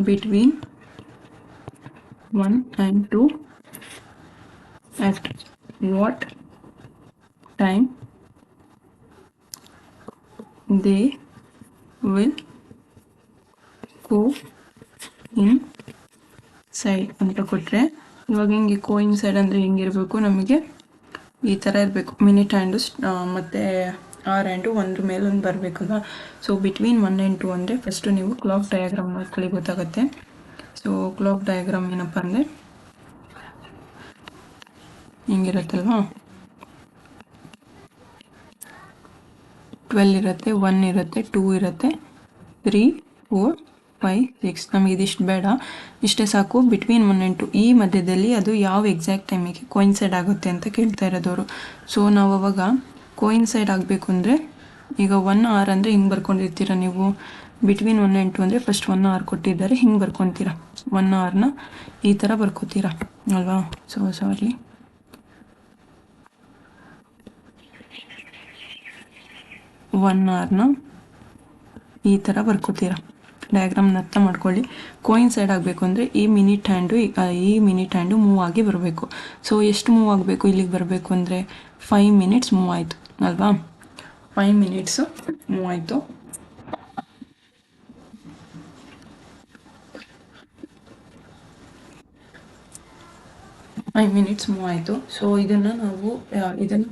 between 1 and 2 at what time they will coincide ಅಂತ ಕೊಟ್ಟರೆ, ಇವಾಗ ಹಿಂಗೆ ಕೋಇನ್ಸೈಡ್ ಅಂದರೆ ಹೆಂಗಿರಬೇಕು, ನಮಗೆ ಈ ಥರ ಇರಬೇಕು. ಮಿನಿಟ್ ಹ್ಯಾಂಡು ಮತ್ತು ಆರ್ ಹ್ಯಾಂಡು ಒಂದ್ರ ಮೇಲೊಂದು ಬರಬೇಕಲ್ವ. ಸೊ ಬಿಟ್ವೀನ್ 1 ಆ್ಯಂಡ್ 2 ಅಂದರೆ ಫಸ್ಟು ನೀವು ಕ್ಲಾಕ್ ಡಯಾಗ್ರಾಮ್ ನೋಡ್ಕೊಳ್ಳಿ, ಗೊತ್ತಾಗುತ್ತೆ. ಸೊ ಕ್ಲಾಕ್ ಡಯಾಗ್ರಾಮ್ ಏನಪ್ಪ ಅಂದರೆ ಹಿಂಗಿರುತ್ತಲ್ವಾ, 12 ಇರುತ್ತೆ, 1 ಇರುತ್ತೆ, 2 ಇರುತ್ತೆ, 3, 4, 5, 6. ನಮಗೆ ಇದಿಷ್ಟು ಬೇಡ, ಇಷ್ಟೇ ಸಾಕು. ಬಿಟ್ವೀನ್ 1 ಆ್ಯಂಡ್ 2 ಈ ಮಧ್ಯದಲ್ಲಿ ಅದು ಯಾವ ಎಕ್ಸಾಕ್ಟ್ ಟೈಮಿಗೆ ಕೋಯಿನ್ಸೈಡ್ ಆಗುತ್ತೆ ಅಂತ ಕೇಳ್ತಾ ಇರೋದವರು. ಸೊ ನಾವು ಅವಾಗ ಕೋಯಿನ್ಸೈಡ್ ಆಗಬೇಕು ಅಂದರೆ, ಈಗ 1 hour ಅಂದರೆ ಹಿಂಗೆ ಬರ್ಕೊಂಡಿರ್ತೀರ ನೀವು. ಬಿಟ್ವೀನ್ 1 ಆ್ಯಂಡ್ 2 ಅಂದರೆ ಫಸ್ಟ್ 1 hour ಕೊಟ್ಟಿದ್ದಾರೆ, ಹಿಂಗೆ ಬರ್ಕೊತೀರ. 1 hourನ ಈ ಥರ ಬರ್ಕೋತೀರ ಅಲ್ವಾ. ಸೊ ಸಾರಿ, 1 hourನ ಈ ಥರ ಬರ್ಕೋತೀರ. ಡಯಾಗ್ರಾಮ್ನ ಅರ್ಥ ಮಾಡ್ಕೊಳ್ಳಿ. ಕೋಯಿನ್ಸೈಡ್ ಆಗಬೇಕು ಅಂದರೆ ಈ ಮಿನಿಟ್ ಹ್ಯಾಂಡು ಮೂವ್ ಆಗಿ ಬರಬೇಕು. ಸೊ ಎಷ್ಟು ಮೂವ್ ಆಗಬೇಕು ಇಲ್ಲಿಗೆ ಬರಬೇಕು ಅಂದರೆ 5 minutes ಮೂವ್ ಆಯಿತು ಅಲ್ವಾ. 5 minutes ಮೂವ್ ಆಯಿತು. ಮೂವ್ ಆಯಿತು. ಸೊ ಇದನ್ನು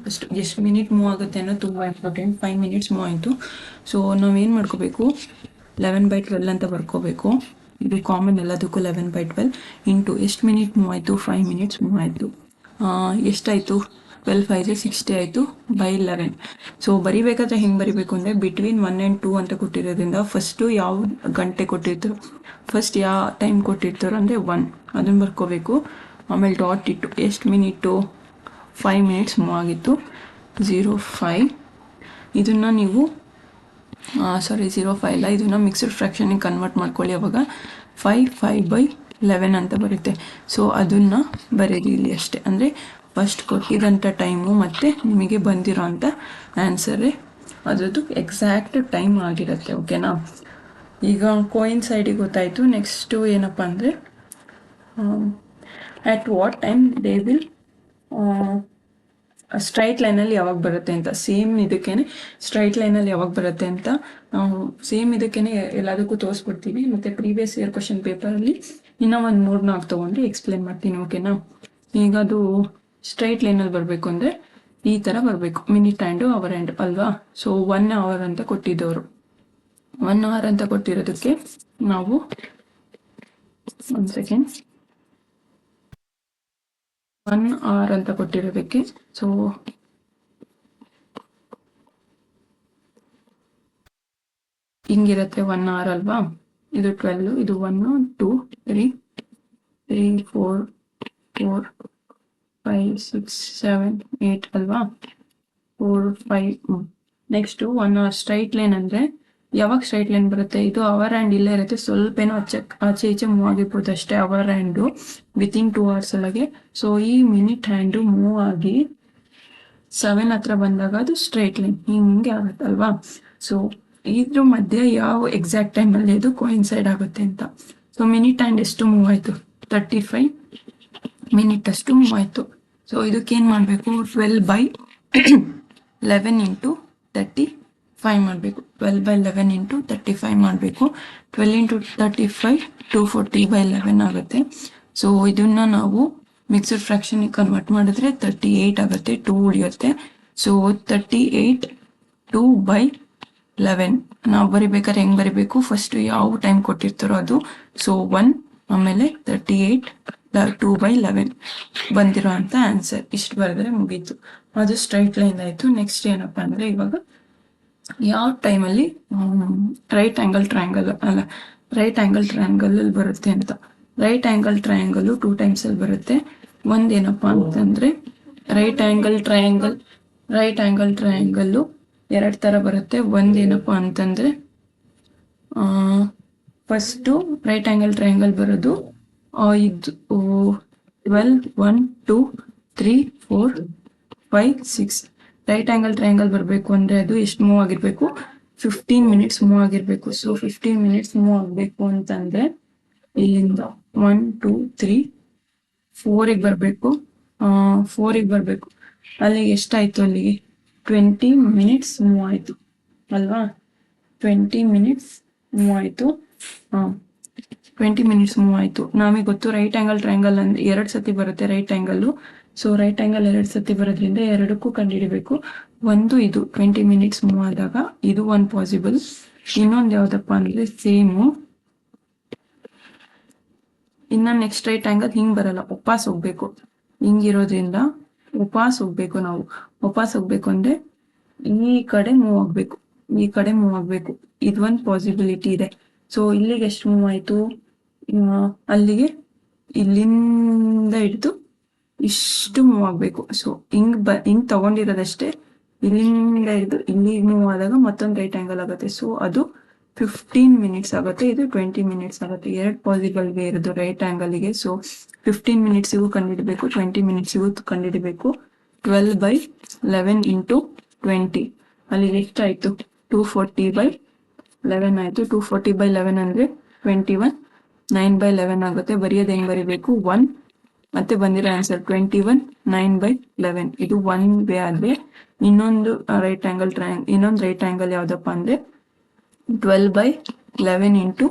ಫಸ್ಟ್ ಎಷ್ಟು ಮಿನಿಟ್ ಮೂವ್ ಆಗುತ್ತೆ ಅನ್ನೋದು ತುಂಬ ಇಂಪಾರ್ಟೆಂಟ್. 5 minutes ಮೂವ್ ಆಯಿತು. ಸೊ ನಾವೇನು ಮಾಡ್ಕೋಬೇಕು, 11/12 ಅಂತ ಬರ್ಕೋಬೇಕು. ಇದು ಕಾಮನ್ ಎಲ್ಲದಕ್ಕೂ 11/12 ಇಂಟು ಎಷ್ಟು ಮಿನಿಟ್ ಮೂವ್ ಆಯಿತು, 5 minutes ಮೂವ್ ಆಯಿತು. ಎಷ್ಟಾಯಿತು, 12 5 60 ಆಯಿತು ಬೈ 11. ಸೊ ಬರಿಬೇಕಾದ್ರೆ ಹೆಂಗೆ ಬರಿಬೇಕು ಅಂದರೆ, ಬಿಟ್ವೀನ್ 1 ಆ್ಯಂಡ್ 2 ಅಂತ ಕೊಟ್ಟಿರೋದ್ರಿಂದ ಫಸ್ಟು ಯಾವ ಗಂಟೆ ಕೊಟ್ಟಿರ್ತಾರೋ, ಫಸ್ಟ್ ಯಾವ ಟೈಮ್ ಕೊಟ್ಟಿರ್ತಾರೋ ಅಂದರೆ 1 ಅದನ್ನು ಬರ್ಕೋಬೇಕು. ಆಮೇಲೆ ಡಾಟ್ ಇಟ್ಟು ಎಷ್ಟು ಮಿನಿಟು, 5 minutes ಮೂವ್ ಆಗಿತ್ತು. 0.5 ಇದನ್ನು ನೀವು 0.5 ಅಲ್ಲ, ಇದನ್ನು ಮಿಕ್ಸ್ಡ್ ಫ್ರ್ಯಾಕ್ಷನಿಗೆ ಕನ್ವರ್ಟ್ ಮಾಡ್ಕೊಳ್ಳಿ. ಅವಾಗ 5/11 ಅಂತ ಬರುತ್ತೆ. ಸೊ ಅದನ್ನು ಬರೀರಿ ಇಲ್ಲಿ ಅಷ್ಟೇ. ಅಂದರೆ ಫಸ್ಟ್ ಕೊಟ್ಟಿದ್ದಂಥ ಟೈಮು ಮತ್ತು ನಿಮಗೆ ಬಂದಿರೋ ಅಂಥ ಆನ್ಸರೇ ಅದರದ್ದು ಎಕ್ಸಾಕ್ಟ್ ಟೈಮ್ ಆಗಿರುತ್ತೆ. ಓಕೆನಾ. ಈಗ ಕೋಯಿನ್ಸೈಡಿಗೆ ಗೊತ್ತಾಯಿತು. ನೆಕ್ಸ್ಟು ಏನಪ್ಪ ಅಂದರೆ, at what time they will straight ಲೈನಲ್ಲಿ ಯಾವಾಗ ಬರುತ್ತೆ ಅಂತ. ಸೇಮ್ ಇದಕ್ಕೇನೆ ಸ್ಟ್ರೈಟ್ ಲೈನಲ್ಲಿ ಯಾವಾಗ ಬರುತ್ತೆ ಅಂತ ಸೇಮ್ ಇದಕ್ಕೇನೆ ಎಲ್ಲದಕ್ಕೂ ತೋರಿಸ್ಬಿಡ್ತೀವಿ. ಮತ್ತು ಪ್ರೀವಿಯಸ್ ಇಯರ್ ಕ್ವಶನ್ ಪೇಪರಲ್ಲಿ ಇನ್ನೂ ಒಂದು 3-4 ತೊಗೊಂಡು ಎಕ್ಸ್ಪ್ಲೇನ್ ಮಾಡ್ತೀನಿ. ಓಕೆನಾ. ಈಗ ಅದು ಸ್ಟ್ರೈಟ್ ಲೈನಲ್ಲಿ ಬರಬೇಕು ಅಂದರೆ ಈ ಥರ ಬರಬೇಕು, ಮಿನಿಟ್ ಹ್ಯಾಂಡು ಅವರ್ ಹ್ಯಾಂಡ್ ಅಲ್ವಾ. ಸೊ 1 hour ಅಂತ ಕೊಟ್ಟಿದ್ದವರು, 1 hour ಅಂತ ಕೊಟ್ಟಿರೋದಕ್ಕೆ ನಾವು 1 second, 1 hour ಅಂತ ಕೊಟ್ಟಿರೋದಕ್ಕೆ ಸೊ ಹಿಂಗಿರುತ್ತೆ 1 hour ಅಲ್ವಾ. ಇದು 12, ಇದು 1 2 3 4 4 5 6 7 8 ಅಲ್ವಾ. 4 5 ನೆಕ್ಸ್ಟು 1 hour ಸ್ಟ್ರೈಟ್ ಲೈನ್ ಅಂದರೆ ಯಾವಾಗ ಸ್ಟ್ರೈಟ್ ಲೈನ್ ಬರುತ್ತೆ, ಇದು ಅವರ್ ಹ್ಯಾಂಡ್ ಇಲ್ಲೇ ಇರುತ್ತೆ, ಸ್ವಲ್ಪ ಏನೋ ಆಚೆ ಈಚೆ ಮೂವ್ ಆಗಿರ್ಬೋದು ಅಷ್ಟೇ. ಅವರ್ ಹ್ಯಾಂಡು ವಿತಿನ್ 2 hours ಒಳಗೆ. ಸೊ ಈ ಮಿನಿಟ್ ಹ್ಯಾಂಡು ಮೂವ್ ಆಗಿ 7 ಹತ್ರ ಬಂದಾಗ ಅದು ಸ್ಟ್ರೈಟ್ ಲೈನ್ ಹಿಂಗೆ ಆಗುತ್ತಲ್ವಾ. ಸೊ ಇದ್ರ ಮಧ್ಯೆ ಯಾವ ಎಕ್ಸಾಕ್ಟ್ ಟೈಮಲ್ಲಿ ಅದು ಕೋಯಿನ್ಸೈಡ್ ಆಗುತ್ತೆ ಅಂತ. ಸೊ ಮಿನಿಟ್ ಹ್ಯಾಂಡ್ ಎಷ್ಟು ಮೂವ್ ಆಯಿತು, 35 minutes ಅಷ್ಟು ಮೂವ್ ಆಯಿತು. ಸೊ ಇದಕ್ಕೇನು ಮಾಡಬೇಕು, 12/11 ಇಂಟು 35 ಮಾಡಬೇಕು. 12/11 ಇಂಟು 35 ಮಾಡಬೇಕು. 12 ಇಂಟು 35 240/11 ಆಗುತ್ತೆ. ಸೊ ಇದನ್ನು ನಾವು ಮಿಕ್ಸ್ಡ್ ಫ್ರ್ಯಾಕ್ಷನಿಗೆ ಕನ್ವರ್ಟ್ ಮಾಡಿದ್ರೆ 38 ಆಗುತ್ತೆ, 2 ಉಳಿಯುತ್ತೆ. ಸೊ 38 2/11 ನಾವು ಬರಿಬೇಕಾದ್ರೆ ಹೆಂಗೆ ಬರಿಬೇಕು, ಫಸ್ಟು ಯಾವ ಟೈಮ್ ಕೊಟ್ಟಿರ್ತಾರೋ ಅದು. ಸೊ 1 ಆಮೇಲೆ 38 2/11 ಬಂದಿರೋ ಅಂಥ ಆನ್ಸರ್ ಇಷ್ಟು ಬರೆದ್ರೆ ಮುಗೀತು. ಅದು ಸ್ಟ್ರೈಟ್ ಲೈನ್ ಆಯಿತು. ನೆಕ್ಸ್ಟ್ ಏನಪ್ಪ ಅಂದರೆ, ಇವಾಗ ಯಾವ ಟೈಮಲ್ಲಿ ರೈಟ್ ಆ್ಯಂಗಲ್ ಟ್ರಯಾಂಗಲಲ್ಲಿ ಬರುತ್ತೆ ಅಂತ. ರೈಟ್ ಆ್ಯಂಗಲ್ ಟ್ರಯಾಂಗಲ್ಲು 2 ಟೈಮ್ಸಲ್ಲಿ ಬರುತ್ತೆ. ಒಂದೇನಪ್ಪ ಅಂತಂದರೆ ರೈಟ್ ಆ್ಯಂಗಲ್ ಟ್ರಯಾಂಗಲ್ಲು 2 ಥರ ಬರುತ್ತೆ. ಒಂದೇನಪ್ಪ ಅಂತಂದರೆ ಫಸ್ಟು ರೈಟ್ ಆ್ಯಂಗಲ್ ಟ್ರಯಾಂಗಲ್ ಬರೋದು ಇದು 12 1 2 3 4 5 6 ರೈಟ್ ಆ್ಯಂಗಲ್ ಟ್ರಯಾಂಗಲ್ ಬರಬೇಕು ಅಂದರೆ ಅದು ಎಷ್ಟು ಮೂವ್ ಆಗಿರಬೇಕು 15 ಮಿನಿಟ್ಸ್ ಮೂವ್ ಆಗಿರಬೇಕು. ಸೊ 15 ಮಿನಿಟ್ಸ್ ಮೂವ್ ಆಗಬೇಕು ಅಂತಂದರೆ ಇಲ್ಲಿಂದ 1 2 3 4ಗೆ ಬರಬೇಕು. 4ಗೆ ಬರಬೇಕು. ಅಲ್ಲಿಗೆ ಎಷ್ಟಾಯಿತು? ಅಲ್ಲಿಗೆ 20 ಮಿನಿಟ್ಸ್ ಮೂವ್ ಆಯಿತು ಅಲ್ವಾ? 20 ಮಿನಿಟ್ಸ್ ಮೂವ್ ಆಯಿತು. 20 ಮಿನಿಟ್ಸ್ ಮೂವ್ ಆಯಿತು. ನಮಗೆ ಗೊತ್ತು ರೈಟ್ ಆ್ಯಂಗಲ್ ಟ್ರಯಾಂಗಲ್ ಅಂದರೆ 2 ಸತಿ ಬರುತ್ತೆ right angle. So right angle 2 ಸತಿ ಬರೋದ್ರಿಂದ ಎರಡಕ್ಕೂ ಕಂಡುಹಿಡಿಬೇಕು. ಒಂದು ಇದು 20 ಮಿನಿಟ್ಸ್ ಮೂವ್ ಆದಾಗ ಇದು ಒಂದು ಪಾಸಿಬಲ್. ಇನ್ನೊಂದು ಯಾವುದಪ್ಪ ಅಂದರೆ ಸೇಮು. ಇನ್ನು ನೆಕ್ಸ್ಟ್ ರೈಟ್ ಆ್ಯಂಗಲ್ ಹಿಂಗೆ ಬರಲ್ಲ, ವಾಪಸ್ ಹೋಗ್ಬೇಕು. ಹಿಂಗಿರೋದ್ರಿಂದ ವಾಪಸ್ ಹೋಗ್ಬೇಕು. ನಾವು ವಾಪಸ್ ಹೋಗ್ಬೇಕು ಅಂದರೆ ಈ ಕಡೆ ಮೂವ್ ಆಗಬೇಕು, ಈ ಕಡೆ ಮೂವ್ ಆಗಬೇಕು. ಇದೊಂದು ಪಾಸಿಬಿಲಿಟಿ ಇದೆ. ಸೊ ಇಲ್ಲಿಗೆ ಎಷ್ಟು ಮೂವ್ ಆಯಿತು? ಅಲ್ಲಿಗೆ ಇಲ್ಲಿಂದ ಹಿಡಿದು ಇಷ್ಟು ಮೂವ್ ಆಗಬೇಕು. ಸೊ ಹಿಂಗೆ ತಗೊಂಡಿರೋದಷ್ಟೇ. ಇಲ್ಲಿಂದ ಹಿಡಿದು ಇಲ್ಲಿಗೆ ಮೂವ್ ಆದಾಗ ಮತ್ತೊಂದು ರೈಟ್ ಆ್ಯಂಗಲ್ ಆಗುತ್ತೆ. ಸೊ ಅದು 15 ಮಿನಿಟ್ಸ್ ಆಗುತ್ತೆ, ಇದು 20 ಮಿನಿಟ್ಸ್ ಆಗುತ್ತೆ. 2 ಪಾಸಿಬಲ್ ವೇ ಇರೋದು ರೈಟ್ ಆ್ಯಂಗಲಿಗೆ. ಸೊ 15 ಮಿನಿಟ್ಸಿಗೂ ಕಂಡುಹಿಡಬೇಕು, 20 ಮಿನಿಟ್ಸಿಗೂ ಕಂಡುಹಿಡಬೇಕು. 12/11 ಇಂಟು 20 ಅಲ್ಲಿಗೆ ಎಷ್ಟಾಯಿತು? 240/11 ಆಯಿತು. 240/11 ಅಂದರೆ 21. 9/11 ಆಗುತ್ತೆ. ಬರೆಯೋದು ಹೆಂಗೆ ಬರೀಬೇಕು? 1 ಮತ್ತೆ ಬಂದಿರೋ ಆನ್ಸರ್ 21. 9/11 ಇದು ಒನ್ ವೇ ಆದರೆ ಇನ್ನೊಂದು ರೈಟ್ ಆ್ಯಂಗಲ್ ಯಾವುದಪ್ಪ ಅಂದರೆ 12/11 ಇಂಟು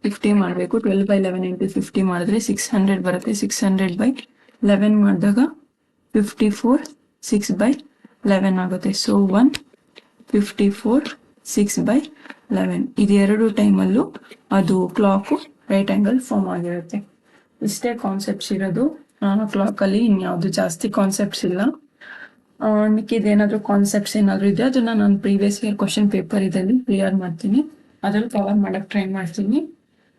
50 ಮಾಡಬೇಕು. 12/11 ಇಂಟು 50 ಮಾಡಿದ್ರೆ 600 ಬರುತ್ತೆ. 600/11 ಮಾಡಿದಾಗ 54 6/11 ಆಗುತ್ತೆ. ಸೊ 154 6/11 ಇದೆರಡು ಟೈಮಲ್ಲೂ ಅದು ಕ್ಲಾಕು ರೈಟ್ ಆ್ಯಂಗಲ್ ಫಾರ್ಮ್ ಆಗಿರುತ್ತೆ. ಇಷ್ಟೇ ಕಾನ್ಸೆಪ್ಟ್ಸ್ ಇರೋದು ಕ್ಲಾಕಲ್ಲಿ. ಇನ್ಯಾವುದು ಜಾಸ್ತಿ ಕಾನ್ಸೆಪ್ಟ್ಸ್ ಇಲ್ಲ. ಮಿಕ್ಕಿದೇನಾದರೂ ಕಾನ್ಸೆಪ್ಟ್ಸ್ ಏನಾದರೂ ಇದೆ ಅದನ್ನು ನಾನು ಪ್ರೀವಿಯಸ್ ಇಯರ್ ಕ್ವಶನ್ ಪೇಪರ್ ಇದರಲ್ಲಿ ಕ್ಲಿಯರ್ ಮಾಡ್ತೀನಿ, ಅದರಲ್ಲಿ ಕವರ್ ಮಾಡೋಕ್ಕೆ ಟ್ರೈ ಮಾಡ್ತೀನಿ.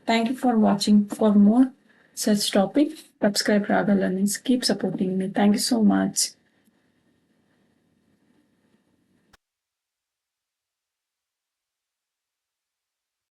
Thank you for watching. For more such topic, subscribe Raga Learnings. Keep supporting me. Thank you so much.